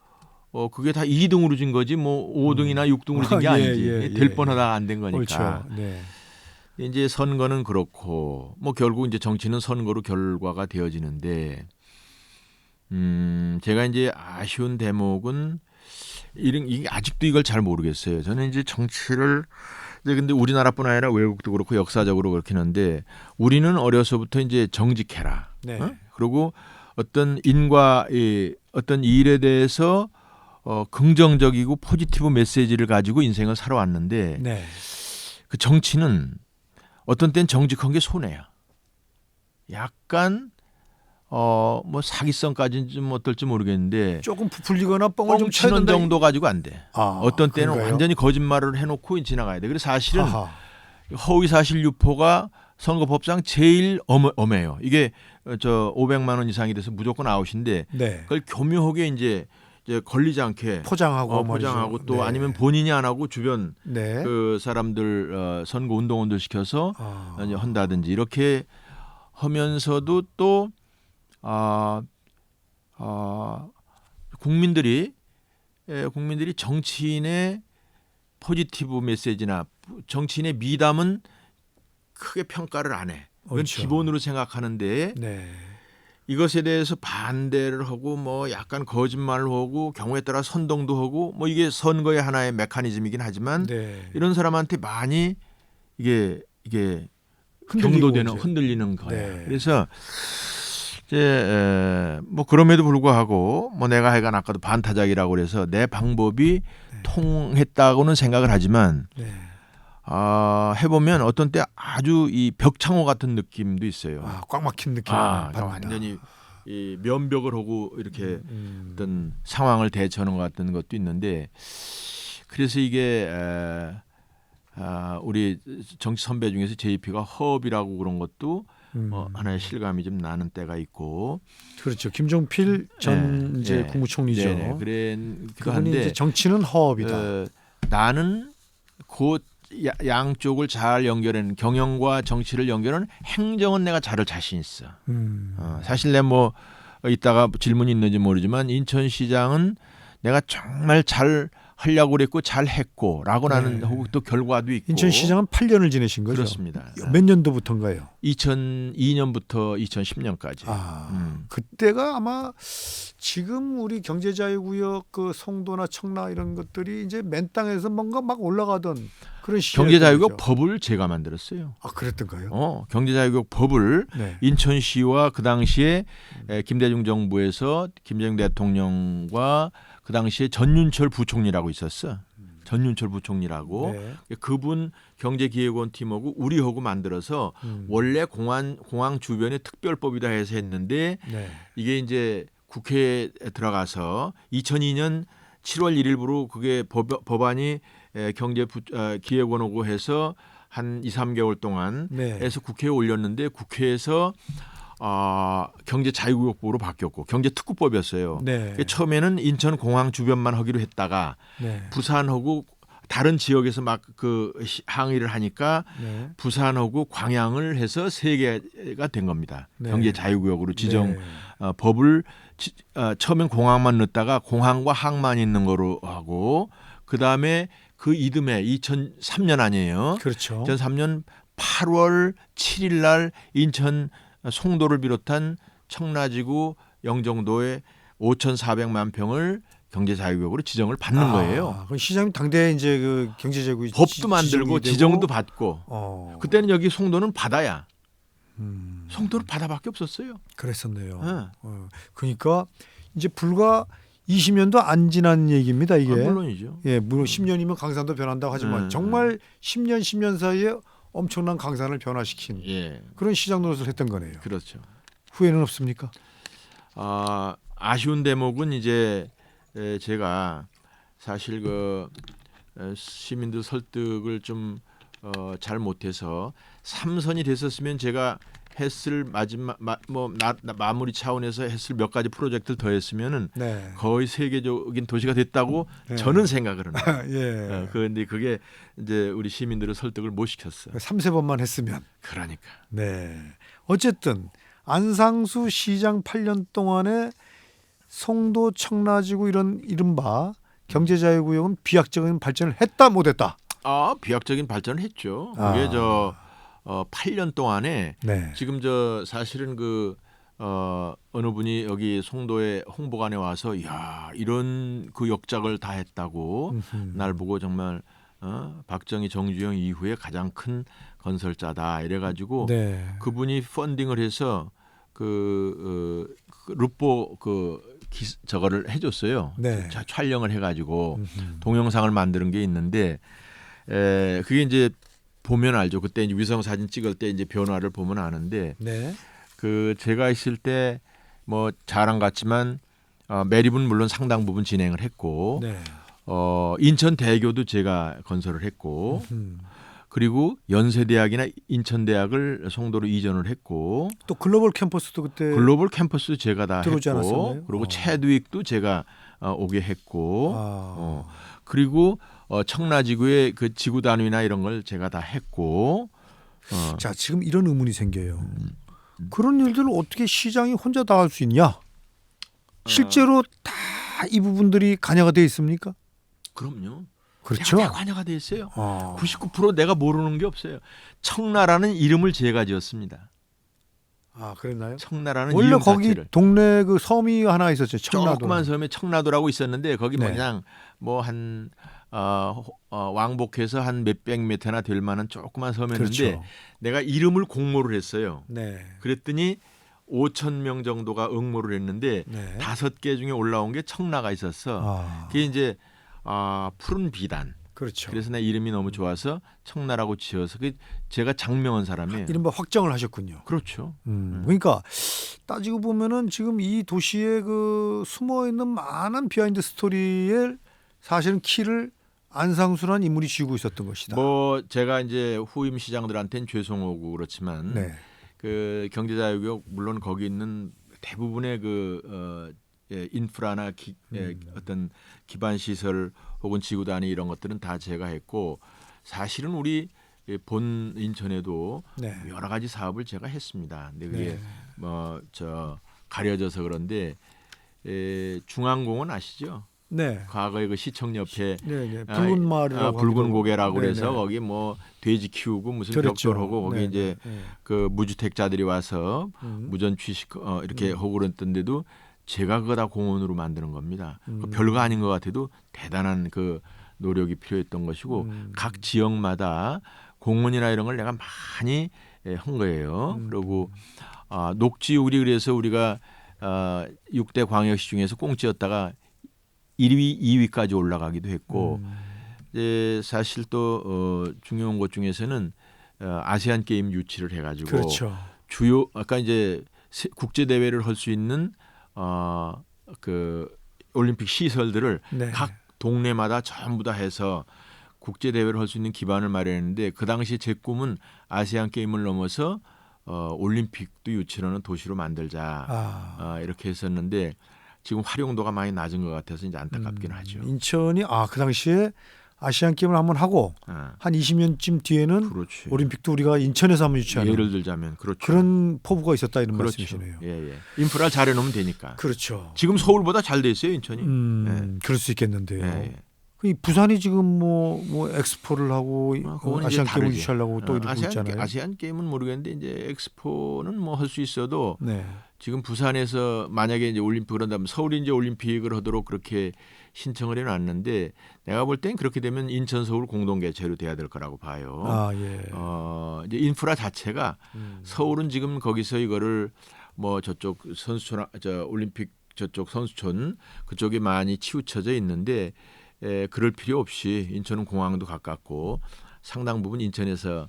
그게 다 2등으로 진 거지 뭐 5등이나 6등으로 진 게 아니지. 될 뻔하다가 안 된 거니까. 그렇죠. 네. 이제 선거는 그렇고 뭐 결국 이제 정치는 선거로 결과가 되어지는데 제가 이제 아쉬운 대목은 이게 아직도 이걸 잘 모르겠어요. 저는 이제 정치를 근데 우리나라뿐 아니라 외국도 그렇고 역사적으로 그렇긴 한데 우리는 어려서부터 이제 정직해라. 네. 그리고 어떤 어떤 일에 대해서 긍정적이고 포지티브 메시지를 가지고 인생을 살아왔는데 네. 그 정치는 어떤 땐 정직한 게 손해야. 약간 뭐 사기성까지는 좀 어떨지 모르겠는데 조금 부풀리거나 뻥을 좀 쳐야 뻥치는 된다. 정도 가지고 안 돼. 어떤 때는 그런가요? 완전히 거짓말을 해놓고 지나가야 돼. 그래서 사실은 아하. 허위사실 유포가 선거법상 제일 엄해요. 이게 500만 원 이상이 돼서 무조건 아웃인데 네. 그걸 교묘하게 이제 걸리지 않게 포장하고 포장하고 말이죠. 또 네. 아니면 본인이 안 하고 주변 네. 그 사람들 선거 운동원들 시켜서 이제 한다든지 이렇게 하면서도 또 국민들이 정치인의 포지티브 메시지나 정치인의 미담은 크게 평가를 안 해. 그건 그렇죠. 기본으로 생각하는데 네. 이것에 대해서 반대를 하고 뭐 약간 거짓말을 하고 경우에 따라 선동도 하고 뭐 이게 선거의 하나의 메커니즘이긴 하지만 네. 이런 사람한테 많이 이게 흔들리고 경도되는 이제. 흔들리는 거예요. 네. 그래서 이제 뭐 그럼에도 불구하고 뭐 내가 하여간 아까도 반타작이라고 그래서 내 방법이 통했다고는 생각을 하지만 네. 해보면 어떤 때 아주 이 벽창호 같은 느낌도 있어요. 꽉 막힌 느낌을 받는다. 완전히 이 면벽을 하고 이렇게 어떤 상황을 대처하는 것 같은 것도 있는데 그래서 이게 우리 정치 선배 중에서 JP가 허업이라고 그런 것도 하나의 실감이 좀 나는 때가 있고 그렇죠. 김종필 전 이제 국무총리죠. 네, 그랬기도 그분이 한데 이제 정치는 허업이다. 나는 그 양쪽을 잘 연결하는 경영과 정치를 연결하는 행정은 내가 잘할 자신 있어. 사실 내 뭐 이따가 질문이 있는지 모르지만 인천시장은 내가 정말 잘 하려고 그랬고 잘 했고라고 나는 혹은 또 결과도 있고. 인천시장은 8년을 지내신 거죠. 그렇습니다. 몇 년도부터인가요? 2002년부터 2010년까지. 그때가 아마 지금 우리 경제자유구역 그 송도나 청라 이런 것들이 이제 맨 땅에서 뭔가 막 올라가던 그런 시절. 경제자유구역 법을 제가 만들었어요. 그랬던가요? 경제자유구역 법을 네. 인천시와 그 당시에 김대중 정부에서 김대중 대통령과 그 당시에 전윤철 부총리라고 있었어. 전윤철 부총리라고 네. 그분 경제기획원 팀하고 우리하고 만들어서 원래 공항 주변에 특별법이다 해서 했는데 네. 이게 이제 국회에 들어가서 2002년 7월 1일부로 그게 법안이 기획원하고 해서 한 2, 3개월 동안 네. 해서 국회에 올렸는데 국회에서 경제자유구역부로 바뀌었고 경제특구법이었어요. 네. 처음에는 인천공항 주변만 하기로 했다가 네. 부산하고 다른 지역에서 막 그 항의를 하니까 네. 부산하고 광양을 해서 3개가 된 겁니다. 네. 경제자유구역으로 지정 네. 법을 처음엔 공항만 넣었다가 공항과 항만 있는 거로 하고 그다음에 그 이듬해 2003년 아니에요. 그렇죠. 2003년 8월 7일 날 인천 송도를 비롯한 청라지구 영종도에 5,400만 평을 경제자유구역으로 지정을 받는 거예요. 그럼 시장님 당대 이제 그 경제자유구 법도 만들고 지정도 받고. 그때는 여기 송도는 바다야. 송도는 바다밖에 없었어요. 그랬었네요. 그러니까 이제 불과 20년도 안 지난 얘기입니다. 이게. 물론이죠. 예, 물론 10년이면 강산도 변한다고 하지만 정말 10년 사이에 엄청난 강산을 변화시킨 그런 시장 노릇을 했던 거네요. 그렇죠. 후회는 없습니까? 아쉬운 대목은 이제 제가 사실 그 시민들 설득을 좀 잘 못해서 3선이 됐었으면 제가 했을 마무리 차원에서 했을 몇 가지 프로젝트를 더 했으면은 거의 세계적인 도시가 됐다고 저는 생각을 합니다. 그런데 그게 이제 우리 시민들의 설득을 못 시켰어. 3세번만 했으면. 그러니까. 네. 어쨌든 안상수 시장 8년 동안에 송도 청라지구 이런 이른바 경제자유구역은 비약적인 발전을 했다 못했다. 비약적인 발전을 했죠. 아. 그게 8년 동안에 네. 지금 사실은 어느 분이 여기 송도에 홍보관에 와서 야 이런 그 역작을 다 했다고 날 보고 정말 박정희 정주영 이후에 가장 큰 건설자다 이래가지고 네. 그분이 펀딩을 해서 루포 저거를 해줬어요. 네. 촬영을 해가지고 동영상을 만드는 게 있는데 그게 이제 보면 알죠. 그때 이제 위성 사진 찍을 때 이제 변화를 보면 아는데 네. 제가 있을 때 뭐 자랑 같지만 매립은 물론 상당 부분 진행을 했고 네. 인천 대교도 제가 건설을 했고 그리고 연세대학이나 인천대학을 송도로 이전을 했고 또 글로벌 캠퍼스도 그때 글로벌 캠퍼스 제가 다 들어오지 했고 않았었나요? 그리고 체드윅도 제가 오게 했고 아. 그리고 청라지구의 그 지구 단위나 이런 걸 제가 다 했고 자, 지금 이런 의문이 생겨요. 그런 일들을 어떻게 시장이 혼자 다 할 수 있냐? 실제로 다 이 부분들이 관여가 돼 있습니까? 그럼요. 그렇죠. 다 관여가 돼 있어요. 아. 99% 내가 모르는 게 없어요. 청라라는 이름을 제가 지었습니다. 그랬나요? 청라라는 원래 이름 거기 자체를. 동네 그 섬이 하나 있었죠. 청라도. 조그만 섬에 청라도라고 있었는데 거기 네. 그냥 뭐 한 왕복해서 한 몇백 미터나 될 만한 조그만 섬이었는데 그렇죠. 내가 이름을 공모를 했어요. 네. 그랬더니 5천 명 정도가 응모를 했는데 네. 5개 중에 올라온 게 청라가 있었어. 아. 그게 이제 푸른 비단. 그렇죠. 그래서 내 이름이 너무 좋아서 청라라고 지어서 제가 장명한 사람이에요. 이른바 확정을 하셨군요. 그렇죠. 그러니까 따지고 보면은 지금 이 도시에 그 숨어 있는 많은 비하인드 스토리에 사실은 키를 안상수라는 인물이 쥐고 있었던 것이다. 뭐 제가 이제 후임 시장들한테는 죄송하고 그렇지만 네. 그 경제자유구역 물론 거기 있는 대부분의 인프라나 어떤 기반 시설 혹은 지구 단위 이런 것들은 다 제가 했고 사실은 우리 본 인천에도 네. 여러 가지 사업을 제가 했습니다. 근데 그게 네. 가려져서 그런데 중앙공원 아시죠? 네. 과거에 그 시청 옆에 네. 붉은 마을이라고 붉은 고개라고 네네. 그래서 거기 뭐 돼지 키우고 무슨 그렇죠. 벽돌하고 거기 네네. 이제 네. 그 무주택자들이 와서 무전 취식 이렇게 하고 그랬던데도 제가 그거 다 공원으로 만드는 겁니다. 그 별거 아닌 것 같아도 대단한 그 노력이 필요했던 것이고 각 지역마다 공원이나 이런 걸 내가 많이 한 거예요. 그리고 녹지우리 그래서 우리가 6대 광역시 중에서 꽁지였다가 1위, 2위까지 올라가기도 했고 사실 또 중요한 것 중에서는 아시안 게임 유치를 해가지고 그렇죠. 주요 아까 이제 국제 대회를 할 수 있는 그 올림픽 시설들을 네. 각 동네마다 전부 다 해서 국제 대회를 할 수 있는 기반을 마련했는데 그 당시 제 꿈은 아시안 게임을 넘어서 올림픽도 유치하는 도시로 만들자 이렇게 했었는데 지금 활용도가 많이 낮은 것 같아서 이제 안타깝긴 하죠. 인천이 그 당시에 아시안 게임을 한번 하고 한 20년쯤 뒤에는 그렇지. 올림픽도 우리가 인천에서 한번 유치하는 예를 들자면 그렇죠. 그런 포부가 있었다 이런 그렇죠. 말씀이시네요. 예. 인프라를 잘 해놓으면 되니까. 그렇죠. 지금 서울보다 잘 돼 있어요 인천이. 그럴 수 있겠는데요. 예. 이 부산이 지금 뭐 엑스포를 하고 그건 이제 아시안 게임을 다르죠. 유치하려고 또 이러고 있잖아요. 아시안 게임은 모르겠는데 이제 엑스포는 뭐 할 수 있어도 네. 지금 부산에서 만약에 이제 올림픽을 한다면 서울이 이제 올림픽을 하도록 그렇게 신청을 해놨는데 내가 볼 땐 그렇게 되면 인천 서울 공동 개최로 돼야 될 거라고 봐요. 예. 이제 인프라 자체가 서울은 지금 거기서 이거를 뭐 저쪽 선수촌 올림픽 저쪽 선수촌 그쪽에 많이 치우쳐져 있는데 그럴 필요 없이 인천은 공항도 가깝고 상당 부분 인천에서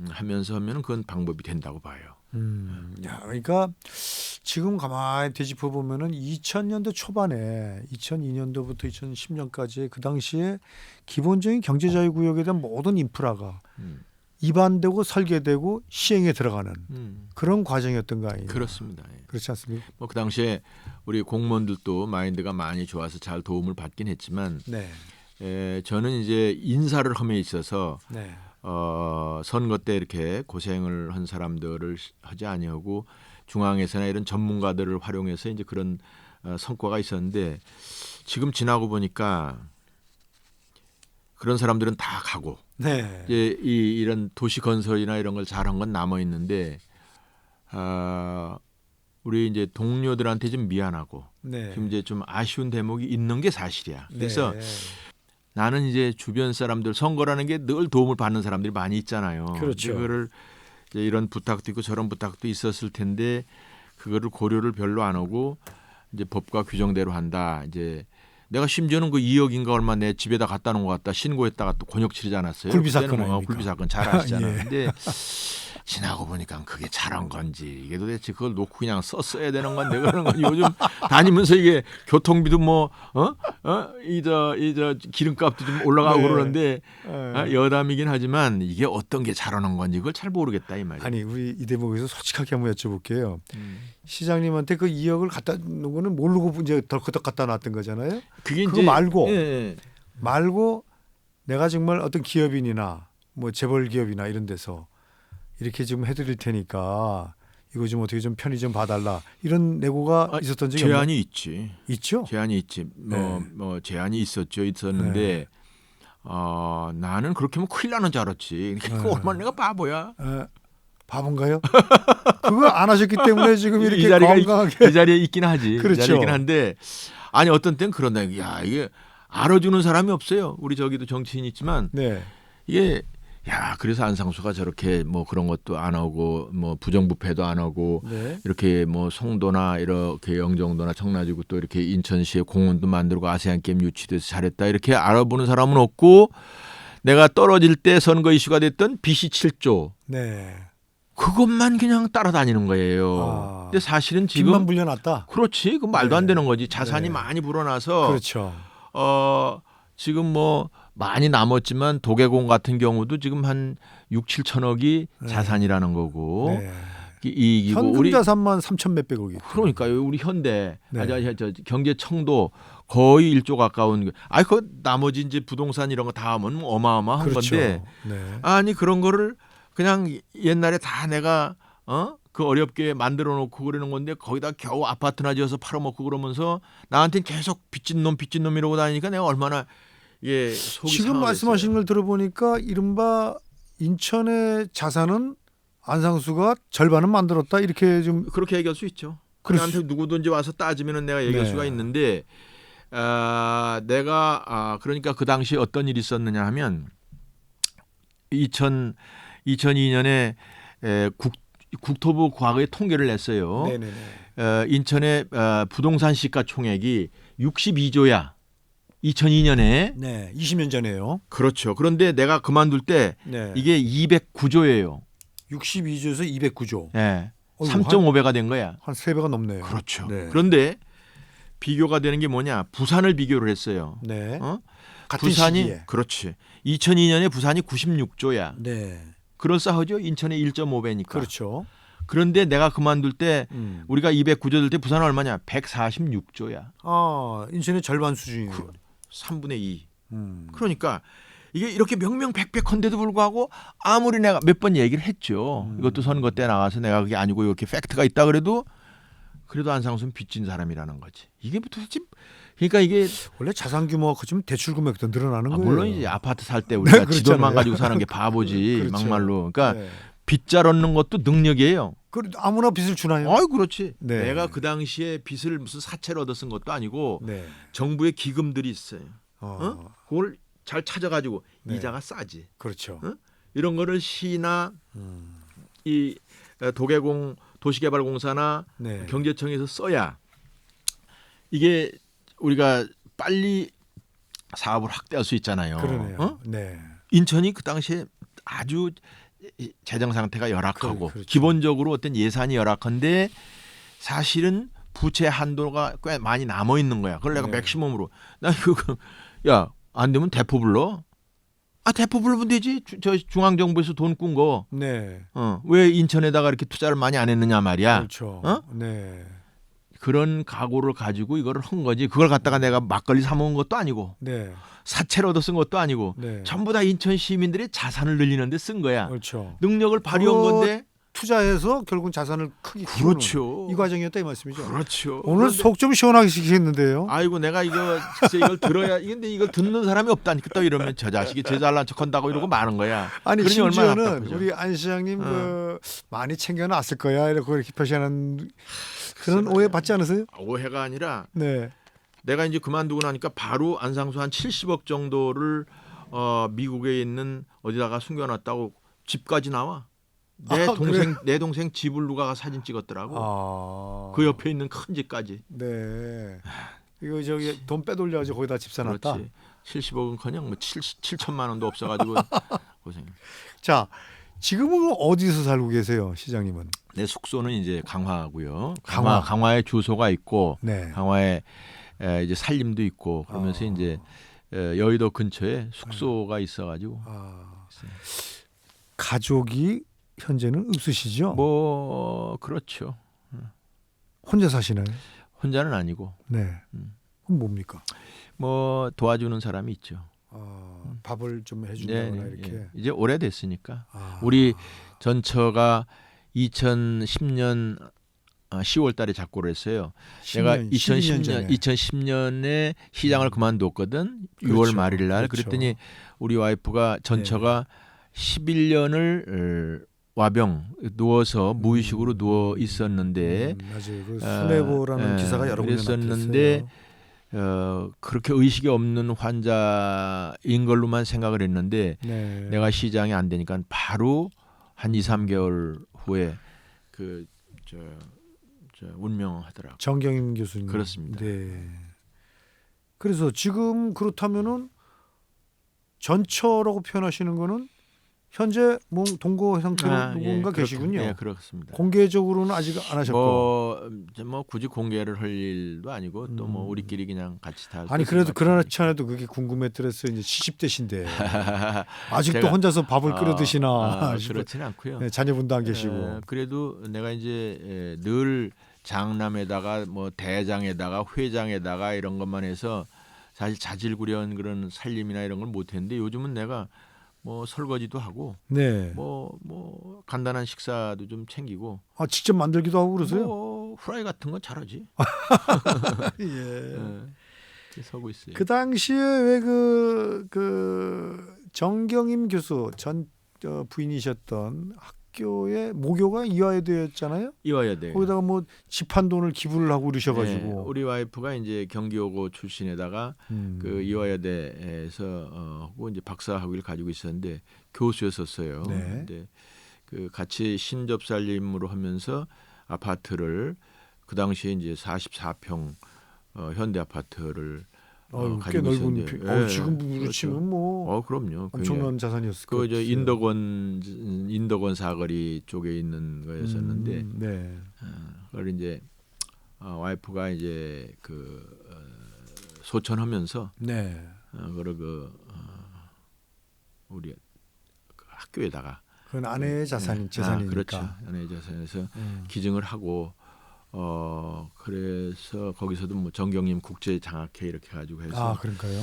하면서 하면 그건 방법이 된다고 봐요. 그러니까 지금 가만히 되짚어 보면은 2000년대 초반에 2002년도부터 2010년까지 그 당시에 기본적인 경제자유구역에 대한 모든 인프라가 입안되고 설계되고 시행에 들어가는 그런 과정이었던 거 아니에요? 그렇습니다. 그렇지 않습니까? 뭐 그 당시에 우리 공무원들도 마인드가 많이 좋아서 잘 도움을 받긴 했지만 네. 저는 이제 인사를 함에 있어서 네. 선거 때 이렇게 고생을 한 사람들을 하지 아니하고 중앙에서나 이런 전문가들을 활용해서 이제 그런 성과가 있었는데 지금 지나고 보니까 그런 사람들은 다 가고 네. 이제 이런 도시 건설이나 이런 걸 잘한 건 남아 있는데 우리 이제 동료들한테 좀 미안하고 네. 지금 이제 좀 아쉬운 대목이 있는 게 사실이야. 그래서 네. 나는 이제 주변 사람들 선거라는 게 늘 도움을 받는 사람들이 많이 있잖아요. 그렇죠. 그거를 이제 이런 부탁도 있고 저런 부탁도 있었을 텐데 그거를 고려를 별로 안 하고 이제 법과 규정대로 한다. 이제 내가 심지어는 그 2억인가 얼마 내 집에다 갖다 놓은 것 같다 신고했다가 또 곤욕 치르지 않았어요. 굴비 그때는 사건 뭐 아닙니까? 굴비 사건 잘 아시잖아요. 예. 근데 지나고 보니까 그게 잘한 건지 이게 도대체 그걸 놓고 그냥 썼어야 되는 건데 그러는 건 요즘 다니면서 이게 교통비도 뭐 이저 기름값도 좀 올라가고 네. 그러는데 네. 여담이긴 하지만 이게 어떤 게 잘하는 건지 그걸 잘 모르겠다 이 말이야. 아니 우리 이 대목에서 솔직하게 한번 여쭤볼게요. 시장님한테 그 2억을 갖다 놓은 거는 모르고 이제 덜커덕 갖다 놨던 거잖아요. 그게 그거 이제 말고 예. 말고 내가 정말 어떤 기업인이나 뭐 재벌 기업이나 이런 데서 이렇게 좀 해드릴 테니까 이거 좀 어떻게 좀 편히 좀 봐달라 이런 내고가 있었던 적이 없나요? 제한이 있지. 있죠? 제한이 있지. 뭐 제한이 있었는데 나는 그렇게 하면 큰일 나는 줄 알았지. 그거 얼마나 내가 바보야. 바본가요? 그거 안 하셨기 때문에 지금 이렇게 이 자리가 건강하게 이 자리에 있긴 하지. 그렇죠. 이 자리에 있긴 한데 아니 어떤 때는 그런다. 야 이게 알아주는 사람이 없어요. 우리 저기도 정치인 있지만 네. 이게 야 그래서 안상수가 저렇게 뭐 그런 것도 안 하고 뭐 부정부패도 안 하고 네. 이렇게 뭐 송도나 이렇게 영종도나 청라지구 또 이렇게 인천시에 공원도 만들고 아세안 게임 유치돼서 잘했다 이렇게 알아보는 사람은 없고 내가 떨어질 때 선거 이슈가 됐던 BC 7조 네. 그것만 그냥 따라다니는 거예요. 근데 사실은 지금 빚만 불려놨다. 그렇지 그 말도 안 네. 되는 거지 자산이 네. 많이 불어나서 그렇죠. 지금 뭐 많이 남았지만 도계공 같은 경우도 지금 한 6, 7천억이 네. 자산이라는 거고 네. 이익이고 현금 우리 자산만 3천 몇백억이. 그러니까요 우리 현대 네. 저 경제청도 거의 1조 가까운 그 나머지 이제 부동산 이런 거 다 하면 어마어마한 그렇죠. 건데 네. 아니 그런 거를 그냥 옛날에 다 내가 그 어렵게 만들어 놓고 그러는 건데 거기다 겨우 아파트나 지어서 팔아먹고 그러면서 나한테는 계속 빚진 놈 이러고 다니니까 내가 얼마나 속이 지금 상하겠어요. 말씀하신 걸 들어보니까 이른바 인천의 자산은 안상수가 절반은 만들었다 이렇게 좀 그렇게 얘기할 수 있죠. 그럴 나한테 누구든지 와서 따지면은 내가 얘기할 네. 수가 있는데 내가 그러니까 그 당시 어떤 일이 있었느냐 하면 2002년에 국토부 과거에 통계를 냈어요. 네네네. 인천의 부동산 시가총액이 62조야. 2002년에. 네, 20년 전에요. 그렇죠. 그런데 내가 그만둘 때 네. 이게 209조예요. 62조에서 209조. 네. 어이구, 3.5배가 된 거야. 한 3배가 넘네요. 그렇죠. 네. 그런데 비교가 되는 게 뭐냐? 부산을 비교를 했어요. 네. 어? 같은 부산이 시기에. 그렇지. 2002년에 부산이 96조야. 네. 그럴싸하죠. 인천의 1.5배니까. 그렇죠. 그런데 내가 그만둘 때 음. 우리가 209조 될 때 부산은 얼마냐? 146조야. 인천의 절반 수준이에요. 3분의 2. 음. 그러니까 이게 이렇게 명명백백한데도 불구하고 아무리 내가 몇 번 얘기를 했죠. 이것도 선거 때 나가서 내가 그게 아니고 이렇게 팩트가 있다 그래도 안상수는 빚진 사람이라는 거지. 이게 도대체 그러니까 이게 원래 자산 규모가 커지면 대출 금액도 늘어나는 거예요. 물론 이제 아파트 살 때 우리가 그렇잖아요. 지돈만 가지고 사는 게 바보지. 그렇죠. 막말로. 그러니까 네. 빚잘 얻는 것도 능력이에요. 아무나 빚을 주나요? 아이 그렇지. 네. 내가 그 당시에 빚을 무슨 사채로 얻어 쓴 것도 아니고 네. 정부의 기금들이 있어요. 그걸 잘 찾아가지고 네. 이자가 싸지. 그렇죠. 이런 거를 시나 이 도계공 도시개발공사나 네. 경제청에서 써야 이게 우리가 빨리 사업을 확대할 수 있잖아요. 그러네요. 네. 인천이 그 당시에 아주 재정 상태가 열악하고 그렇죠. 기본적으로 어떤 예산이 열악한데 사실은 부채 한도가 꽤 많이 남아 있는 거야. 그걸 내가 네. 맥시멈으로 나 이거 야 안 되면 대포 불러. 대포 불러면 되지. 저 중앙 정부에서 돈 꾼 거. 네. 왜 인천에다가 이렇게 투자를 많이 안 했느냐 말이야. 그렇죠. 네. 그런 각오를 가지고 이거를 한 거지. 그걸 갖다가 내가 막걸리 사 먹은 것도 아니고 네. 사채를 얻어 쓴 것도 아니고 네. 전부 다 인천 시민들의 자산을 늘리는 데 쓴 거야. 그렇죠. 능력을 발휘한 그거 건데 투자해서 결국은 자산을 크게 키우는 그렇죠. 이 과정이었다 이 말씀이죠. 그렇죠. 오늘 그런데 속 좀 시원하게 시키겠는데요. 아이고 내가 이거 진짜 이걸 들어야 근데 이걸 듣는 사람이 없다니까 또 이러면 저 자식이 제 잘난 척한다고 이러고 많은 거야. 아니 그러니 얼마나 심지어는 답답하죠. 우리 안 시장님 많이 챙겨놨을 거야 이렇게 표시하는 그런 오해 받지 않으세요? 오해가 아니라 네. 내가 이제 그만두고 나니까 바로 안상수 한 70억 정도를 미국에 있는 어디다가 숨겨놨다고 집까지 나와. 내 동생 집을 누가 사진 찍었더라고. 그 옆에 있는 큰 집까지. 네. 이거 저기 돈 빼돌려가지고 거기다 집 사놨다. 그렇지. 70억은커녕 뭐 7천만 원도 없어가지고 고생. 자, 지금은 어디서 살고 계세요, 시장님은? 내 숙소는 이제 강화고요. 강화. 강화에 주소가 있고 네. 강화에 이제 살림도 있고 그러면서 이제 여의도 근처에 숙소가 있어가지고 가족이 현재는 없으시죠? 뭐 그렇죠. 혼자 사시나요? 혼자는 아니고 네. 그럼 뭡니까? 뭐 도와주는 사람이 있죠. 밥을 좀 해준다거나 네, 이렇게. 예. 이제 오래됐으니까 우리 전처가 2010년 10월달에 작고를 했어요. 10년, 내가 12년 전에. 2010년에 시장을 그만뒀거든. 그렇죠. 6월 말일날. 그렇죠. 그랬더니 우리 와이프가 전처가 11년을 와병 누워서 무의식으로 누워 있었는데 맞아요. 그 순애보라는 기사가 여러 번 그랬었는데 그렇게 의식이 없는 환자인 걸로만 생각을 했는데 네. 내가 시장이 안 되니까 바로 한 2, 3개월 후에 운명하더라고. 정경임 교수님. 그렇습니다. 네. 그래서 지금 그렇다면은 전처라고 표현하시는 거는 현재 뭐 동거 상태로 누군가 계시군요. 예, 그렇습니다. 공개적으로는 아직 안 하셨고. 뭐 굳이 공개를 할 일도 아니고 또 뭐 우리끼리 그냥 같이 다. 아니 그래도 그렇지 않아도 그게 궁금했더랬어요. 이제 70대신데 아직도 혼자서 밥을 끓여 드시나? 그렇지는 않고요. 네, 자녀분도 안 계시고. 그래도 내가 이제 늘 장남에다가 뭐 대장에다가 회장에다가 이런 것만 해서 사실 자질구레한 그런 살림이나 이런 걸 못했는데 요즘은 내가 뭐 설거지도 하고 네. 뭐 간단한 식사도 좀 챙기고. 직접 만들기도 하고 그러세요? 뭐 후라이 같은 건 잘하지. 예. 서고 있어요. 그 당시에 왜 정경임 교수 전 부인이셨던 학교의 모교가 이화여대였잖아요. 이화여대. 거기다가 뭐 집한 돈을 기부를 하고 그러셔가지고. 네, 우리 와이프가 이제 경기여고 출신에다가 그 이화여대에서 하고 이제 박사학위를 가지고 있었는데 교수였었어요. 네. 근데 그 같이 신접살림으로 하면서 아파트를 그 당시에 이제 44평 현대 아파트를 꽤 가지고 넓은 있었는데. 지금으로 그렇죠. 치면 뭐 그럼요. 엄청난 자산이었을 거예요. 그저 인덕원 사거리 쪽에 있는 거였었는데 네. 그걸 이제 와이프가 이제 소천하면서 네. 그걸 우리 학교에다가 그건 아내의 재산이니까. 그렇죠. 아내의 재산에서 기증을 하고 그래서 거기서도 뭐 정경림 국제 장학회 이렇게 가지고 해서 그런가요?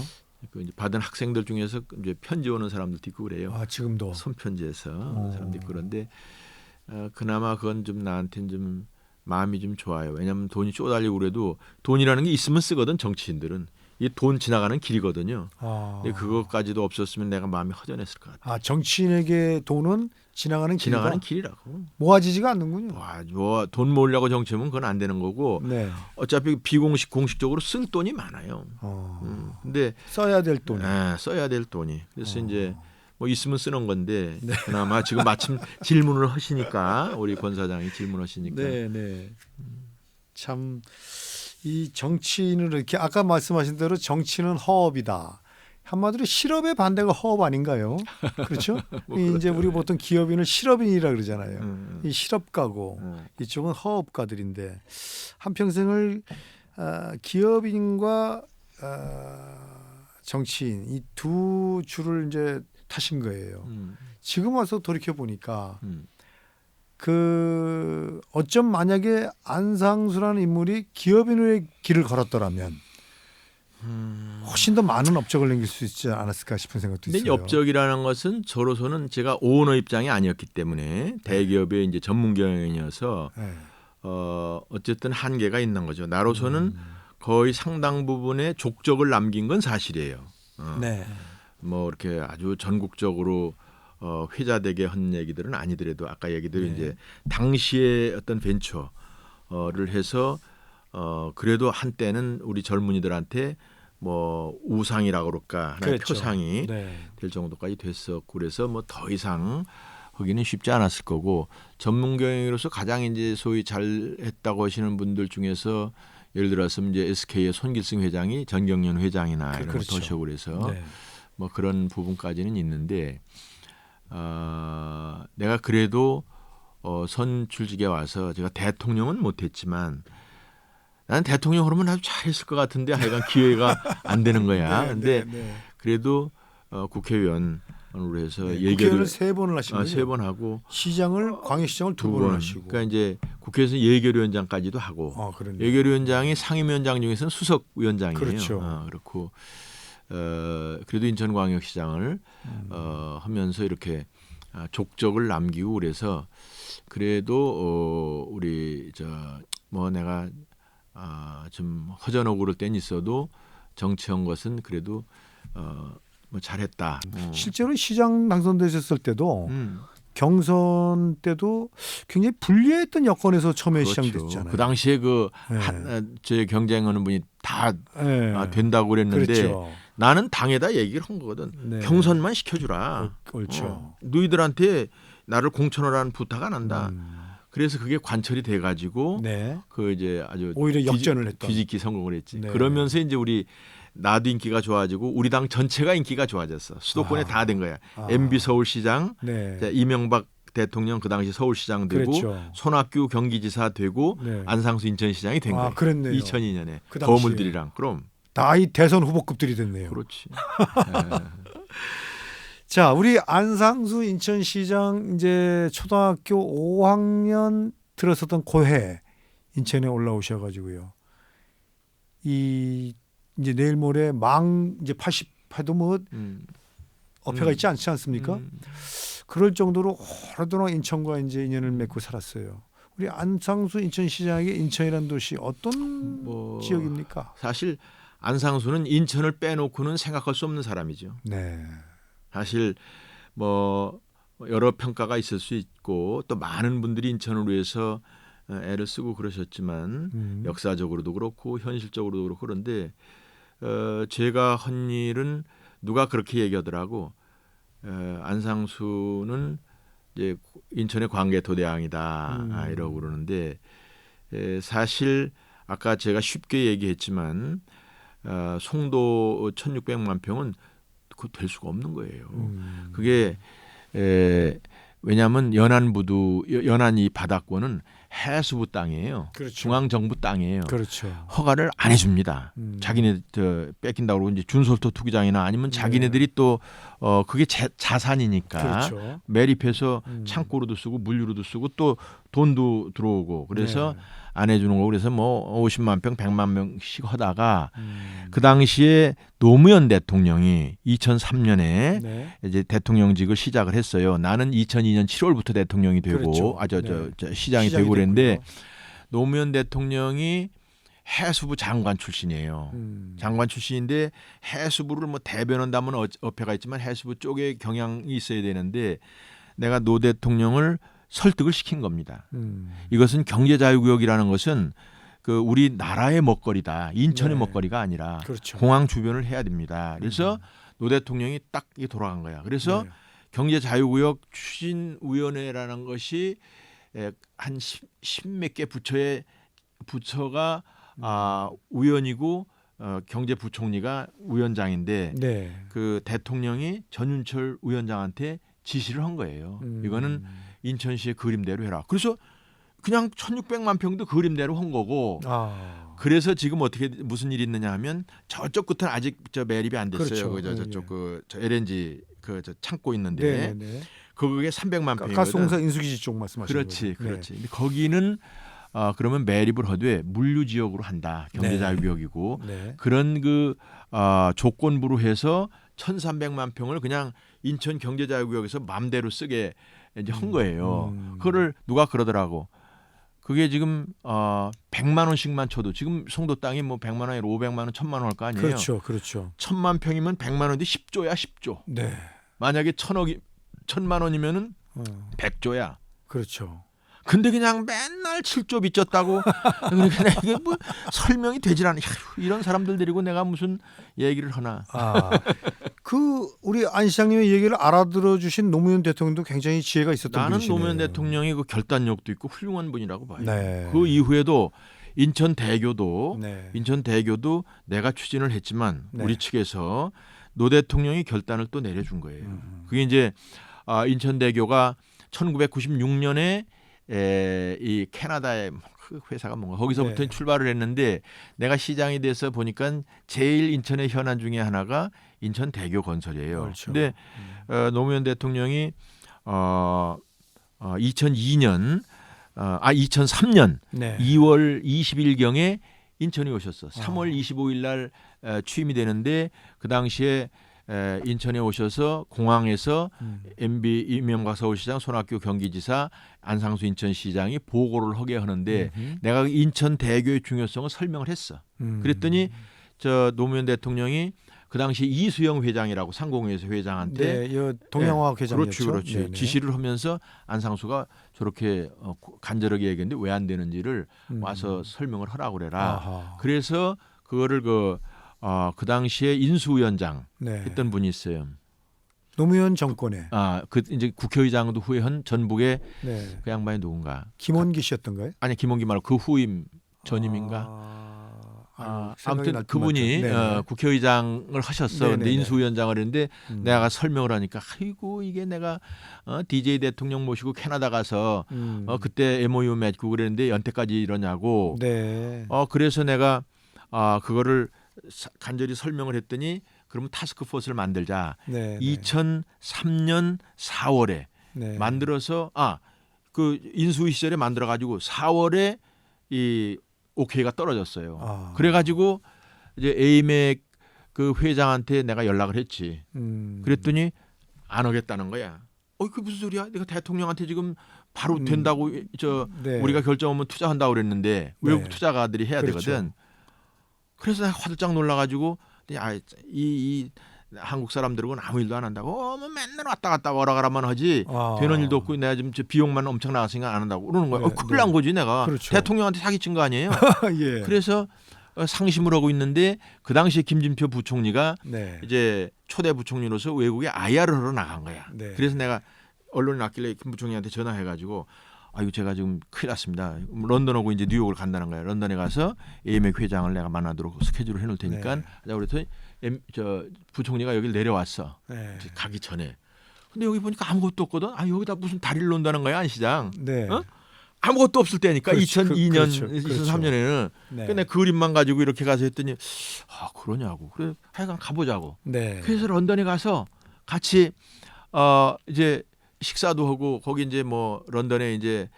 그 이제 받은 학생들 중에서 이제 편지 오는 사람들도 있고 그래요. 지금도 손편지에서 사람들이 있고 그런데 그나마 그건 좀 나한테는 좀 마음이 좀 좋아요. 왜냐하면 돈이 쪼달리고 그래도 돈이라는 게 있으면 쓰거든. 정치인들은 이 돈 지나가는 길이거든요. 근데 그것까지도 없었으면 내가 마음이 허전했을 것 같아요. 정치인에게 돈은 지나가는 길이라고. 모아지지가 않는군요. 뭐 돈 모으려고 정치하면 그건 안 되는 거고. 네. 어차피 공식적으로 쓸 돈이 많아요. 근데 써야 될 돈이. 써야 될 돈이. 그래서 이제 뭐 있으면 쓰는 건데 그나마 지금 마침 질문을 하시니까 우리 권 사장이 질문하시니까. 네. 참 이 정치인을 이렇게 아까 말씀하신 대로 정치는 허업이다. 한마디로 실업의 반대가 허업 아닌가요? 그렇죠? 이제 우리 보통 기업인을 실업인이라 그러잖아요. 이 실업가고 이쪽은 허업가들인데 한평생을 기업인과 정치인 이 두 줄을 이제 타신 거예요. 지금 와서 돌이켜 보니까 어쩜 만약에 안상수라는 인물이 기업인의 길을 걸었더라면 훨씬 더 많은 업적을 남길 수 있지 않았을까 싶은 생각도 근데 있어요. 업적이라는 것은 저로서는 제가 오너 입장이 아니었기 때문에 대기업의 이제 전문 경영이어서 네. 어쨌든 한계가 있는 거죠. 나로서는 거의 상당 부분의 족적을 남긴 건 사실이에요. 네. 뭐 이렇게 아주 전국적으로 회자되게 한 얘기들은 아니더라도 아까 얘기들이 이제 당시의 어떤 벤처를 해서 그래도 한때는 우리 젊은이들한테 뭐 우상이라고 그럴까 하나의 그랬죠. 표상이 네. 될 정도까지 됐었고 그래서 뭐 더 이상 하기는 쉽지 않았을 거고 전문 경영으로서 가장 이제 소위 잘했다고 하시는 분들 중에서 예를 들어서 이제 SK의 손길승 회장이 전경련 회장이나 이런 그렇죠. 거 더셔고 그래서 네. 뭐 그런 부분까지는 있는데 내가 그래도 선출직에 와서 제가 대통령은 못했지만 나는 대통령 그러면 아주 잘했을 것 같은데 하여간 기회가 안 되는 거야. 근데 그래도 국회의원으로 해서 국회의원을 3번을 하신 거죠? 3번 하고 시장을 광역시장을 2번을 하시고. 그러니까 이제 국회에서 예결위원장까지도 하고 그렇네요. 예결위원장이 상임위원장 중에서는 수석위원장이에요. 그렇죠. 그렇고 그래도 인천광역시장을 하면서 이렇게 족적을 남기고 그래서 그래도 우리 뭐 내가 좀 허전하고 땐 있어도 정치한 것은 그래도 뭐 잘했다. 실제로 시장 당선되셨을 때도 경선 때도 굉장히 불리했던 여건에서 처음에 그렇죠. 시작됐잖아요. 그 당시에 제 경쟁하는 분이 다 된다고 그랬는데 그렇죠. 나는 당에다 얘기를 한 거거든. 네. 경선만 시켜주라. 그렇죠. 너희들한테 나를 공천하라는 부탁 안 한다. 그래서 그게 관철이 돼가지고 네. 그 이제 아주 오히려 역전을 했던. 뒤집기 성공을 했지. 네. 그러면서 이제 나도 인기가 좋아지고 우리 당 전체가 인기가 좋아졌어. 수도권에 다 된 거야. MB 서울시장, 네. 이명박 대통령 그 당시 서울시장 되고 그렇죠. 손학규 경기지사 되고 네. 안상수 인천시장이 된 거야. 그랬네요. 2002년에 그 당시에. 거물들이랑 그럼 다 이 대선 후보급들이 됐네요. 그렇지. 자, 우리 안상수 인천시장 이제 초등학교 5학년 들었었던 고해 인천에 올라오셔가지고요. 이 이제 내일 모레 이제 80회도 뭐 어폐가 있지 않지 않습니까? 그럴 정도로 오랫동안 인천과 이제 인연을 맺고 살았어요. 우리 안상수 인천시장에게 인천이라는 도시 어떤 지역입니까? 사실 안상수는 인천을 빼놓고는 생각할 수 없는 사람이죠. 네. 사실 뭐 여러 평가가 있을 수 있고 또 많은 분들이 인천을 위해서 애를 쓰고 그러셨지만 역사적으로도 그렇고 현실적으로도 그렇고 그런데 제가 한 일은 누가 그렇게 얘기하더라고. 안상수는 이제 인천의 광개토대왕이다 이러고 그러는데 사실 아까 제가 쉽게 얘기했지만 송도 1,600만 평은 그거 될 수가 없는 거예요. 그게 왜냐하면 연안 이 바다권은 해수부 땅이에요. 그렇죠. 중앙정부 땅이에요. 그렇죠. 허가를 안 해줍니다. 자기네 뺏긴다고 그러고 이제 준솔토 투기장이나 아니면 자기네들이 또 그게 자산이니까 그렇죠. 매립해서 창고로도 쓰고 물류로도 쓰고 또 돈도 들어오고 그래서 안 해주는 거고 그래서 뭐 50만 평, 100만 명씩 하다가 그 당시에 노무현 대통령이 2003년에 이제 대통령직을 시작을 했어요. 나는 2002년 7월부터 대통령이 되고 그렇죠. 시장이 되고 그랬는데 노무현 대통령이 해수부 장관 출신이에요. 장관 출신인데 해수부를 뭐 대변한다면 어폐가 있지만 해수부 쪽에 경향이 있어야 되는데 내가 노 대통령을 설득을 시킨 겁니다. 이것은 경제자유구역이라는 것은 그 우리 나라의 먹거리다. 인천의 먹거리가 아니라 그렇죠. 공항 주변을 해야 됩니다. 그래서 노 대통령이 딱 돌아간 거야. 그래서 경제자유구역 추진위원회라는 것이 한 10몇 개 부처가 위원이고 경제부총리가 위원장인데 그 대통령이 전윤철 위원장한테 지시를 한 거예요. 이거는 인천시의 그림대로 해라. 그래서 그냥 1,600만 평도 그림대로 한 거고. 그래서 지금 어떻게 무슨 일이 있느냐 하면 저쪽 끝은 아직 매립이 안 됐어요. 그렇죠. 저쪽 저 LNG 창고 있는데 그게 300만 평이거든. 가스공사 인수기지 쪽 말씀하시는 그렇지, 거죠? 그렇지. 근데 거기는 그러면 매립을 하되 물류 지역으로 한다. 경제자유구역이고 네. 그런 그 조건부로 해서 1,300만 평을 그냥 인천 경제자유구역에서 마음대로 쓰게 이제 한 거예요. 그거를 누가 그러더라고. 그게 지금 100만 원씩만 쳐도 지금 송도 땅이 뭐 100만 원이라 500만 원, 1,000만 원 할 거 아니에요. 그렇죠, 그렇죠. 1,000만 평이면 100만 원인데 10조야, 10조. 네. 만약에 1,000만 원이면은 어, 100조야. 그렇죠. 근데 그냥 맨날 7조 빚졌다고 그러니까 내가 이게 뭐 설명이 되질 않아. 이런 사람들 데리고 내가 무슨 얘기를 하나. 그 우리 안 시장님의 얘기를 알아들어 주신 노무현 대통령도 굉장히 지혜가 있었던 나는 분이시네요. 노무현 대통령이 그 결단력도 있고 훌륭한 분이라고 봐요. 네. 그 이후에도 인천대교도 네. 내가 추진을 했지만 네. 우리 측에서 노 대통령이 결단을 또 내려준 거예요. 그게 이제 인천대교가 1996년에 이 캐나다의 그 회사가 뭔가 거기서부터 네. 출발을 했는데 내가 시장이 돼서 보니까 제일 인천의 현안 중에 하나가 인천대교 건설이에요. 그렇죠. 근데 노무현 대통령이 2003년 네. 2월 20일경에 인천에 오셨어. 3월 25일 날 취임이 되는데 그 당시에 인천에 오셔서 공항에서 MB 이명박 서울시장, 손학규 경기지사, 안상수 인천시장이 보고를 하게 하는데 내가 인천 대교의 중요성을 설명을 했어. 그랬더니 저 노무현 대통령이 그 당시 이수영 회장이라고 상공회에서 회장한테 네, 동양화학 회장이었죠. 그렇지. 네네. 지시를 하면서 안상수가 저렇게 간절하게 얘기했는데 왜 안 되는지를 와서 설명을 하라고 그래라. 아하. 그래서 그거를 그 당시에 인수위원장 네. 했던 분이 있어요. 노무현 정권에 그 이제 국회의장도 후에 한 전북의 네. 그 양반이 누군가? 김원기 씨였던가요? 아니 김원기 말고 그 후임 전임인가? 아무튼 그분이 국회의장을 하셨어. 네네네. 근데 인수위원장을 했는데 내가 설명을 하니까 아이고 이게 내가 DJ 대통령 모시고 캐나다 가서 그때 MOU 맺고 그랬는데 연태까지 이러냐고. 네. 그래서 내가 그거를 간절히 설명을 했더니 그러면 타스크포스를 만들자. 네. 2003년 4월에 네. 만들어서 그 인수위 시절에 만들어 가지고 4월에 이 오케이가 떨어졌어요. 그래가지고 이제 에이맥 그 회장한테 내가 연락을 했지. 그랬더니 안 하겠다는 거야. 그 무슨 소리야? 내가 대통령한테 지금 바로 된다고 네. 우리가 결정하면 투자한다고 그랬는데 외국 네. 투자가들이 해야 그렇죠. 되거든. 그래서 내가 화들짝 놀라가지고 이 한국 사람들은 아무 일도 안 한다고 뭐 맨날 왔다 갔다 오라 가라만 하지 되는 일도 없고 내가 지금 비용만 엄청 나갔으니까 안 한다고 그러는 거야. 네, 큰일 난 거지 내가. 그렇죠. 대통령한테 사기친 거 아니에요. 예. 그래서 상심을 하고 있는데 그 당시에 김진표 부총리가 네. 이제 초대 부총리로서 외국에 IR을 하러 나간 거야. 네. 그래서 내가 언론에 났길래 김 부총리한테 전화해가지고 제가 지금 큰일 났습니다. 런던하고 이제 뉴욕을 간다는 거예요. 런던에 가서 AMEC 회장을 내가 만나도록 스케줄을 해놓을 테니까 네. 하자 그랬더니 저 부총리가 여기 내려왔어. 네. 가기 전에. 근데 여기 보니까 아무것도 없거든. 여기다 무슨 다리를 놓는다는 거야 안 시장. 네. 아무것도 없을 때니까 그렇지, 2002년, 그렇죠. 2003년에는 네. 그냥 그림만 가지고 이렇게 가서 했더니 그러냐고. 그래 하여간 가보자고. 네. 그래서 런던에 가서 같이 이제 식사도 하고 거기 이제 뭐 런던에 이제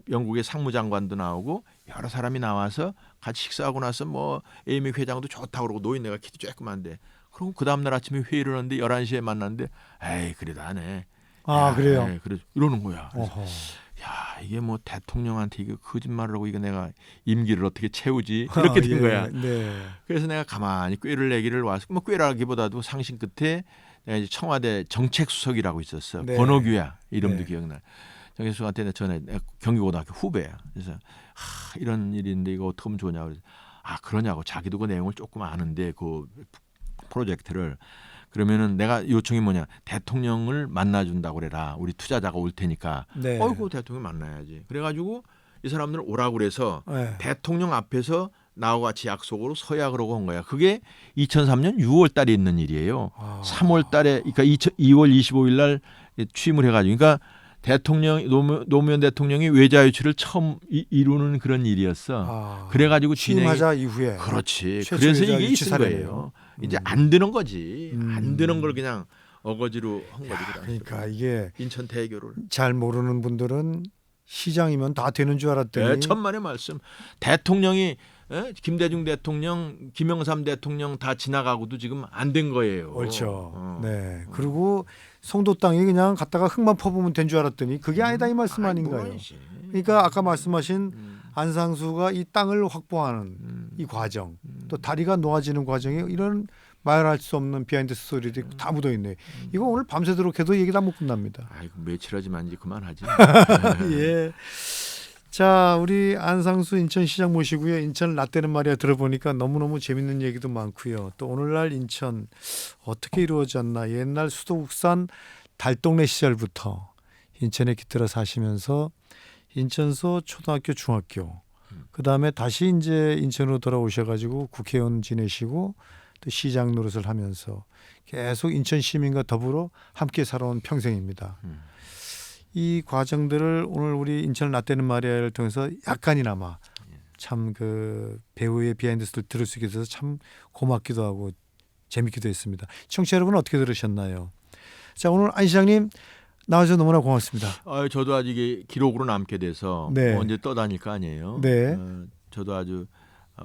영국의 상무장관도 나오고 여러 사람이 나와서 같이 식사하고 나서 뭐 에이맥 회장도 좋다고 그러고 노인네가 키도 조그만데 그리고 그 다음날 아침에 회의를 하는데 11시에 만났는데 그래도 안 해. 그래요? 그래 이러는 거야. 그래서 어허. 이게 뭐 대통령한테 이거 거짓말을 하고 이거 내가 임기를 어떻게 채우지 이렇게 된 거야. 네. 그래서 내가 가만히 꾀를 내기를 와서 뭐 꾀라기보다도 상심 끝에 내가 이제 청와대 정책수석이라고 있었어. 네. 권오규야 이름도 네. 기억나. 정책수석한테 내가 전에 내가 경기고등학교 후배야. 그래서 이런 일인데 이거 어떻게 하면 좋냐고. 그래서 그러냐고 자기도 그 내용을 조금 아는데 그 프로젝트를 그러면은 내가 요청이 뭐냐 대통령을 만나준다고 그래라. 우리 투자자가 올 테니까. 네. 대통령 만나야지. 그래가지고 이 사람들 오라고 그래서 네. 대통령 앞에서 나하고 같이 약속으로 서약을 하고 한 거야. 그게 2003년 6월 달에 있는 일이에요. 3월 달에 그러니까 2월 25일 날 취임을 해가지고 그러니까 노무현 대통령이 외자 유치를 처음 이루는 그런 일이었어. 그래가지고 취임하자 이후에 그렇지. 최초 그래서 외자 이게 유치 있은 사례네요. 거예요. 이제 안 되는 거지. 안 되는 걸 그냥 어거지로 한 거지. 그러니까 이게 인천 대교를 잘 모르는 분들은 시장이면 다 되는 줄 알았더니 천만의 말씀. 대통령이 김대중 대통령, 김영삼 대통령 다 지나가고도 지금 안 된 거예요. 옳죠. 네. 그리고 송도 땅에 그냥 갖다가 흙만 퍼부으면 된 줄 알았더니 그게 아니다 이 말씀 아닌가요? 아니지. 그러니까 아까 말씀하신 안상수가 이 땅을 확보하는 이 과정, 또 다리가 놓아지는 과정에 이런 말할 수 없는 비하인드 스토리들이 다 묻어 있네요. 이거 오늘 밤새도록 해도 얘기 다 못 끝납니다. 아이고 며칠 하지만 이제 그만하지. 예. 자, 우리 안상수 인천시장 모시고요. 인천 라떼는 말이야 들어보니까 너무너무 재밌는 얘기도 많고요. 또 오늘날 인천 어떻게 이루어졌나. 옛날 수도국산 달동네 시절부터 인천에 깃들어 사시면서 인천서 초등학교, 중학교, 그다음에 다시 이제 인천으로 돌아오셔가지고 국회의원 지내시고 또 시장 노릇을 하면서 계속 인천 시민과 더불어 함께 살아온 평생입니다. 이 과정들을 오늘 우리 인천 라떼는 말이야를 통해서 약간이나마 참 그 배우의 비하인드 스토리를 들을 수 있게 돼서 참 고맙기도 하고 재밌기도 했습니다. 청취자 여러분 어떻게 들으셨나요? 자, 오늘 안 시장님 나와주셔서 너무나 고맙습니다. 저도 아직 이게 기록으로 남게 돼서 네. 언제 떠다닐 거 아니에요. 네. 저도 아주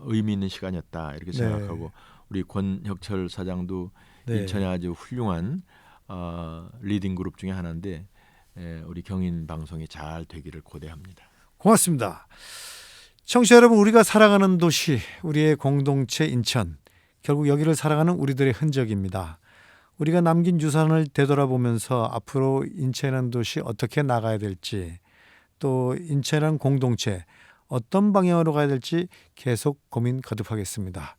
의미 있는 시간이었다 이렇게 생각하고 우리 권혁철 사장도 네. 인천의 아주 훌륭한 리딩 그룹 중에 하나인데 우리 경인 방송이 잘 되기를 고대합니다. 고맙습니다. 청취자 여러분, 우리가 살아가는 도시, 우리의 공동체 인천, 결국 여기를 살아가는 우리들의 흔적입니다. 우리가 남긴 유산을 되돌아보면서 앞으로 인천이라는 도시 어떻게 나가야 될지, 또 인천이라는 공동체 어떤 방향으로 가야 될지 계속 고민 거듭하겠습니다.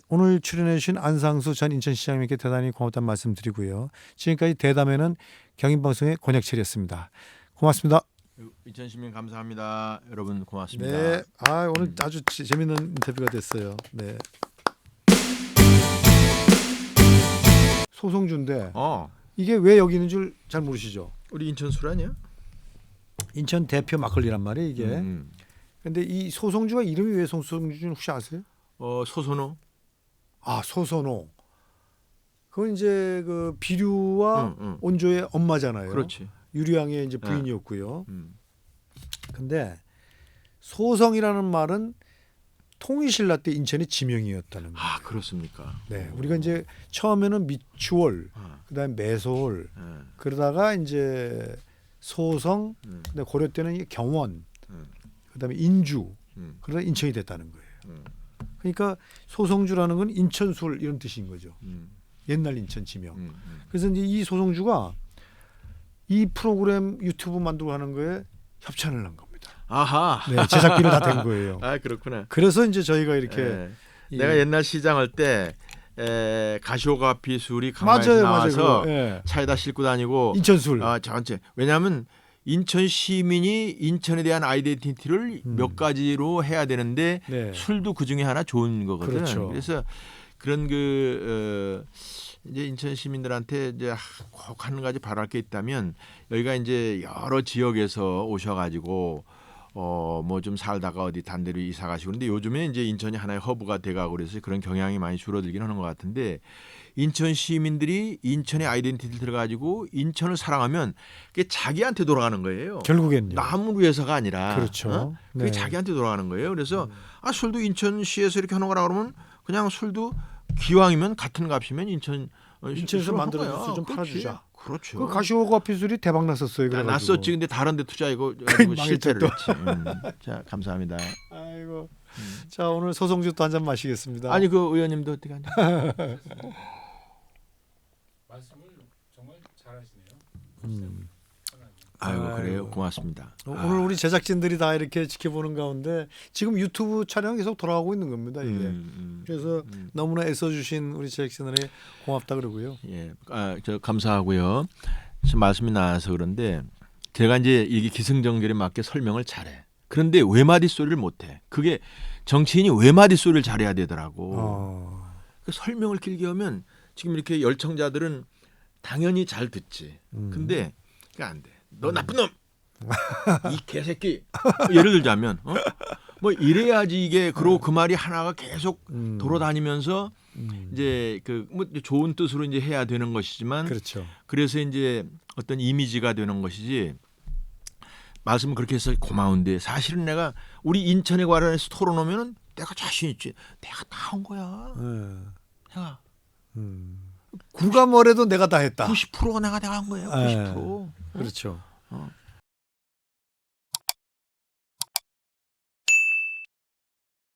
오늘 출연해 주신 안상수 전 인천시장님께 대단히 고맙다는 말씀 드리고요. 지금까지 대담에는 경인방송의 권혁철이었습니다. 고맙습니다. 인천 시민 감사합니다. 여러분 고맙습니다. 네, 오늘 아주 재밌는 인터뷰가 됐어요. 네. 소송주인데 이게 왜 여기 있는 줄 잘 모르시죠? 우리 인천 술 아니야? 인천 대표 막걸리란 말이에요 이게. 근데 이 소송주가 이름이 왜 소송주인지 혹시 아세요? 소선호. 소선호. 그건 이제 그 비류와 온조의 엄마잖아요. 그렇지. 유리왕의 이제 부인이었고요. 근데 소성이라는 말은 통일신라 때 인천의 지명이었다는 거예요. 그렇습니까? 네, 우리가 이제 처음에는 미추홀, 그다음에 매소홀, 그러다가 이제 소성, 그다음에 고려 때는 이게 경원, 그다음에 인주, 그러다 인천이 됐다는 거예요. 그러니까 소성주라는 건 인천술 이런 뜻인 거죠. 옛날 인천 지명. 그래서 이제 이 소성주가 이 프로그램 유튜브 만들고 하는 거에 협찬을 한 겁니다. 아하. 네, 제작비를 다 댄 거예요. 그렇구나. 그래서 이제 저희가 이렇게 내가 옛날 시장할 때 가시오가피 술이 강화에서 나와서 차에다 싣고 다니고 인천술. 전체. 왜냐하면 인천 시민이 인천에 대한 아이덴티티를 몇 가지로 해야 되는데 술도 그 중에 하나 좋은 거거든. 그렇죠. 그래서 그런 이제 인천 시민들한테 이제 꼭 한 가지 바랄 게 있다면 여기가 이제 여러 지역에서 오셔가지고 뭐 좀 살다가 어디 단대로 이사 가시고 그런데 요즘에 이제 인천이 하나의 허브가 돼가고 그래서 그런 경향이 많이 줄어들긴 하는 것 같은데 인천 시민들이 인천의 아이덴티티를 들어가지고 인천을 사랑하면 그게 자기한테 돌아가는 거예요. 결국엔요. 남을 위해서가 아니라. 그렇죠. 그게 자기한테 돌아가는 거예요. 그래서 술도 인천시에서 이렇게 하는 거라 그러면 그냥 술도 기왕이면 같은 값이면 인천에서 만들어서 좀 팔아주자. 그렇죠. 그 가시오가피 술이 대박 났었어요. 났었지. 근데 다른 데 투자이고 실패를 했지. 자, 감사합니다. 아이고. 자, 오늘 소송주도 한 잔 마시겠습니다. 아니 그 의원님도 어떻게 하냐? 말씀을 정말 잘하시네요. 아이고 그래요. 고맙습니다. 오늘 우리 제작진들이 다 이렇게 지켜보는 가운데 지금 유튜브 촬영 계속 돌아가고 있는 겁니다. 이게. 그래서 너무나 애써주신 우리 제작진들에 고맙다 그러고요. 예, 저 감사하고요. 지금 말씀이 나와서 그런데 제가 이제 이게 기승전결에 맞게 설명을 잘해. 그런데 외마디 소리를 못해. 그게 정치인이 외마디 소리를 잘해야 되더라고. 그 설명을 길게 하면 지금 이렇게 열청자들은 당연히 잘 듣지. 근데 그게 안 돼. 너 나쁜 놈, 이 개새끼. 예를 들자면, 뭐 이래야지 이게 그러고 그 말이 하나가 계속 돌아다니면서 이제 그 뭐 좋은 뜻으로 이제 해야 되는 것이지만, 그렇죠. 그래서 이제 어떤 이미지가 되는 것이지. 말씀을 그렇게 해서 고마운데 사실은 내가 우리 인천에 관련해서 토론하면은 내가 자신 있지. 내가 다 한 거야. 예. 내가 누가 뭐래도 내가 다 했다. 90%가 내가 한 거예요. 예. 90%. 그렇죠.